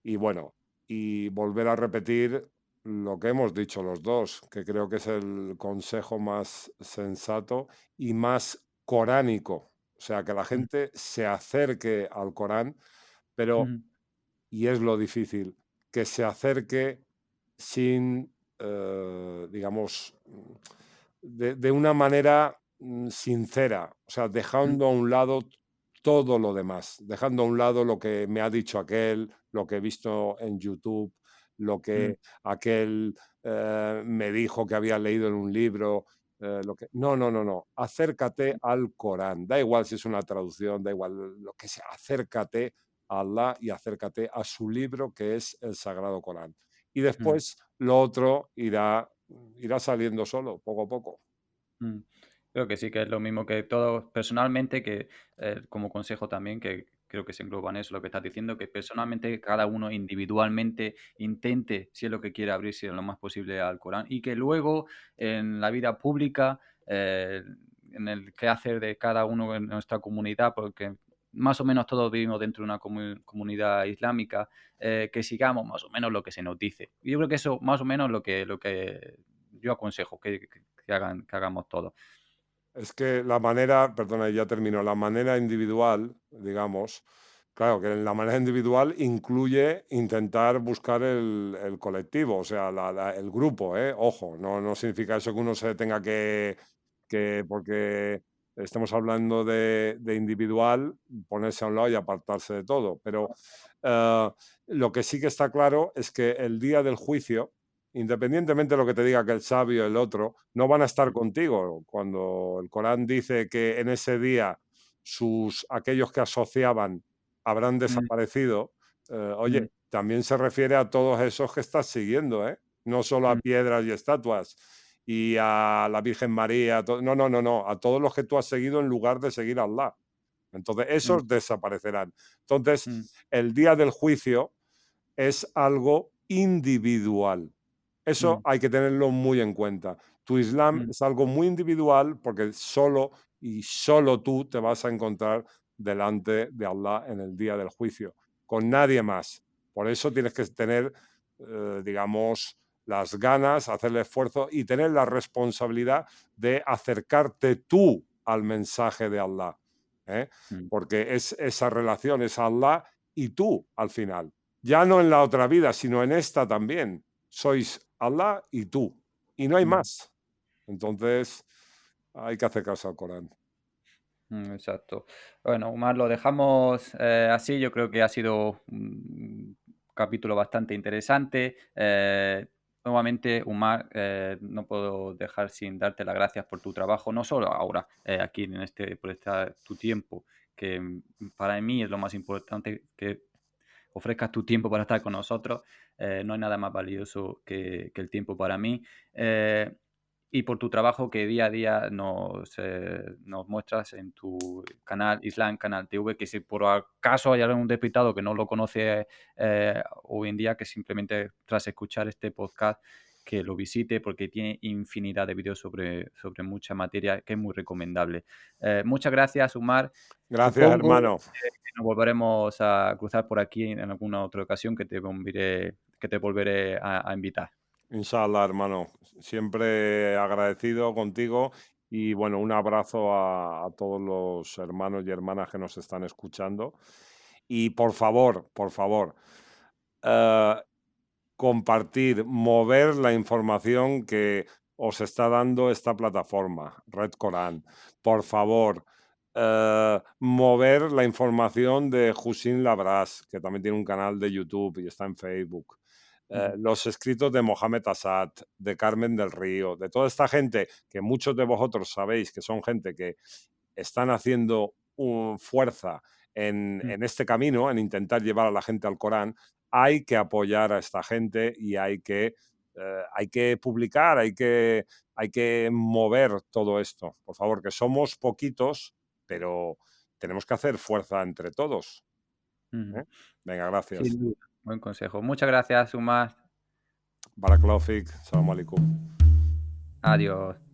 Speaker 2: y bueno, y volver a repetir lo que hemos dicho los dos, que creo que es el consejo más sensato y más coránico. O sea, que la
Speaker 1: Mm,
Speaker 2: gente se acerque al Corán, pero,
Speaker 1: mm,
Speaker 2: y es lo difícil, que se acerque sin, digamos, de una manera sincera, o sea,
Speaker 1: mm,
Speaker 2: dejando a un lado todo lo demás, dejando a un lado lo que me ha dicho aquel, lo que he visto en YouTube, lo
Speaker 1: mm,
Speaker 2: que aquel me dijo que había leído en un libro. Lo que... No, no, no, no. Acércate al Corán. Da igual si es una traducción, da igual lo que sea. Acércate a Allah y acércate a su libro que es el Sagrado Corán. Y
Speaker 1: mm.
Speaker 2: después lo otro irá saliendo solo, poco a poco.
Speaker 1: Mm. Creo que sí, que es lo mismo que todo personalmente, que como consejo también, que creo que se engloba en eso lo que estás diciendo, que personalmente cada uno individualmente intente, si es lo que quiere, abrirse lo más posible al Corán y que luego en la vida pública, en el qué hacer de cada uno en nuestra comunidad, porque más o menos todos vivimos dentro de una comunidad islámica, que sigamos más o menos lo que se nos dice. Y yo creo que eso más o menos lo que yo aconsejo que hagamos todos.
Speaker 2: Es que la manera, perdona, ya termino, la manera individual, digamos, claro, que en la manera individual incluye intentar buscar el colectivo, o sea, el grupo, ¿eh? Ojo, no significa eso que uno se tenga que porque estemos hablando de individual, ponerse a un lado y apartarse de todo. Pero eh, lo que sí que está claro es que el día del juicio, independientemente de lo que te diga que el sabio, el otro, no van a estar contigo. Cuando el Corán dice que en ese día aquellos que asociaban habrán
Speaker 1: Mm,
Speaker 2: desaparecido,
Speaker 1: mm,
Speaker 2: oye, también se refiere a todos esos que estás siguiendo, ¿eh? No solo a
Speaker 1: mm,
Speaker 2: piedras y estatuas y a la Virgen María, no, no, no, no, a todos los que tú has seguido en lugar de seguir a Allah. Entonces,
Speaker 1: mm,
Speaker 2: esos desaparecerán. Entonces,
Speaker 1: mm,
Speaker 2: el día del juicio es algo individual. Eso
Speaker 1: mm,
Speaker 2: hay que tenerlo muy en cuenta. Tu Islam
Speaker 1: mm,
Speaker 2: es algo muy individual porque solo y solo tú te vas a encontrar delante de Allah en el día del juicio, con nadie más. Por eso tienes que tener, digamos, las ganas, hacer el esfuerzo y tener la responsabilidad de acercarte tú al mensaje de Allah. ¿Eh?
Speaker 1: mm,
Speaker 2: Porque es esa relación, es Allah y tú al final. Ya no en la otra vida, sino en esta también. Sois Allah y tú. Y no hay
Speaker 1: mm,
Speaker 2: más. Entonces, hay que hacer caso al Corán.
Speaker 1: exacto. Bueno, Omar, lo dejamos así. Yo creo que ha sido un capítulo bastante interesante. Nuevamente, Omar, no puedo dejar sin darte las gracias por tu trabajo, no solo ahora, aquí en por tu tiempo, que para mí es lo más importante, que ofrezcas tu tiempo para estar con nosotros. No hay nada más valioso que el tiempo para mí. Y por tu trabajo que día a día nos muestras en tu canal Islam Canal TV, que si por acaso hay algún despistado que no lo conoce hoy en día, que simplemente tras escuchar este podcast que lo visite porque tiene infinidad de vídeos sobre mucha materia que es muy recomendable. Muchas gracias, Umar.
Speaker 2: Gracias,
Speaker 1: Supongo
Speaker 2: hermano.
Speaker 1: que nos volveremos a cruzar por aquí en alguna otra ocasión que te volveré a invitar.
Speaker 2: Inshallah, hermano. Siempre agradecido contigo y bueno, un abrazo a todos los hermanos y hermanas que nos están escuchando. Y por favor, eh, compartir, mover la información que os está dando esta plataforma, Red Corán. Por favor, mover la información de Hussein Labras, que también tiene un canal de YouTube y está en Facebook.
Speaker 1: Ujú,
Speaker 2: Los escritos de Mohamed Assad, de Carmen del Río, de toda esta gente que muchos de vosotros sabéis que son gente que están haciendo fuerza
Speaker 1: ujú,
Speaker 2: en este camino, en intentar llevar a la gente al Corán, hay que apoyar a esta gente y hay que publicar, hay que mover todo esto. Por favor, que somos poquitos, pero tenemos que hacer fuerza entre todos.
Speaker 1: ujú.
Speaker 2: ¿Eh? Venga, gracias.
Speaker 1: Sin duda, buen consejo. Muchas gracias, Umar.
Speaker 2: Barakallahu fik. Salam alaikum.
Speaker 1: Adiós.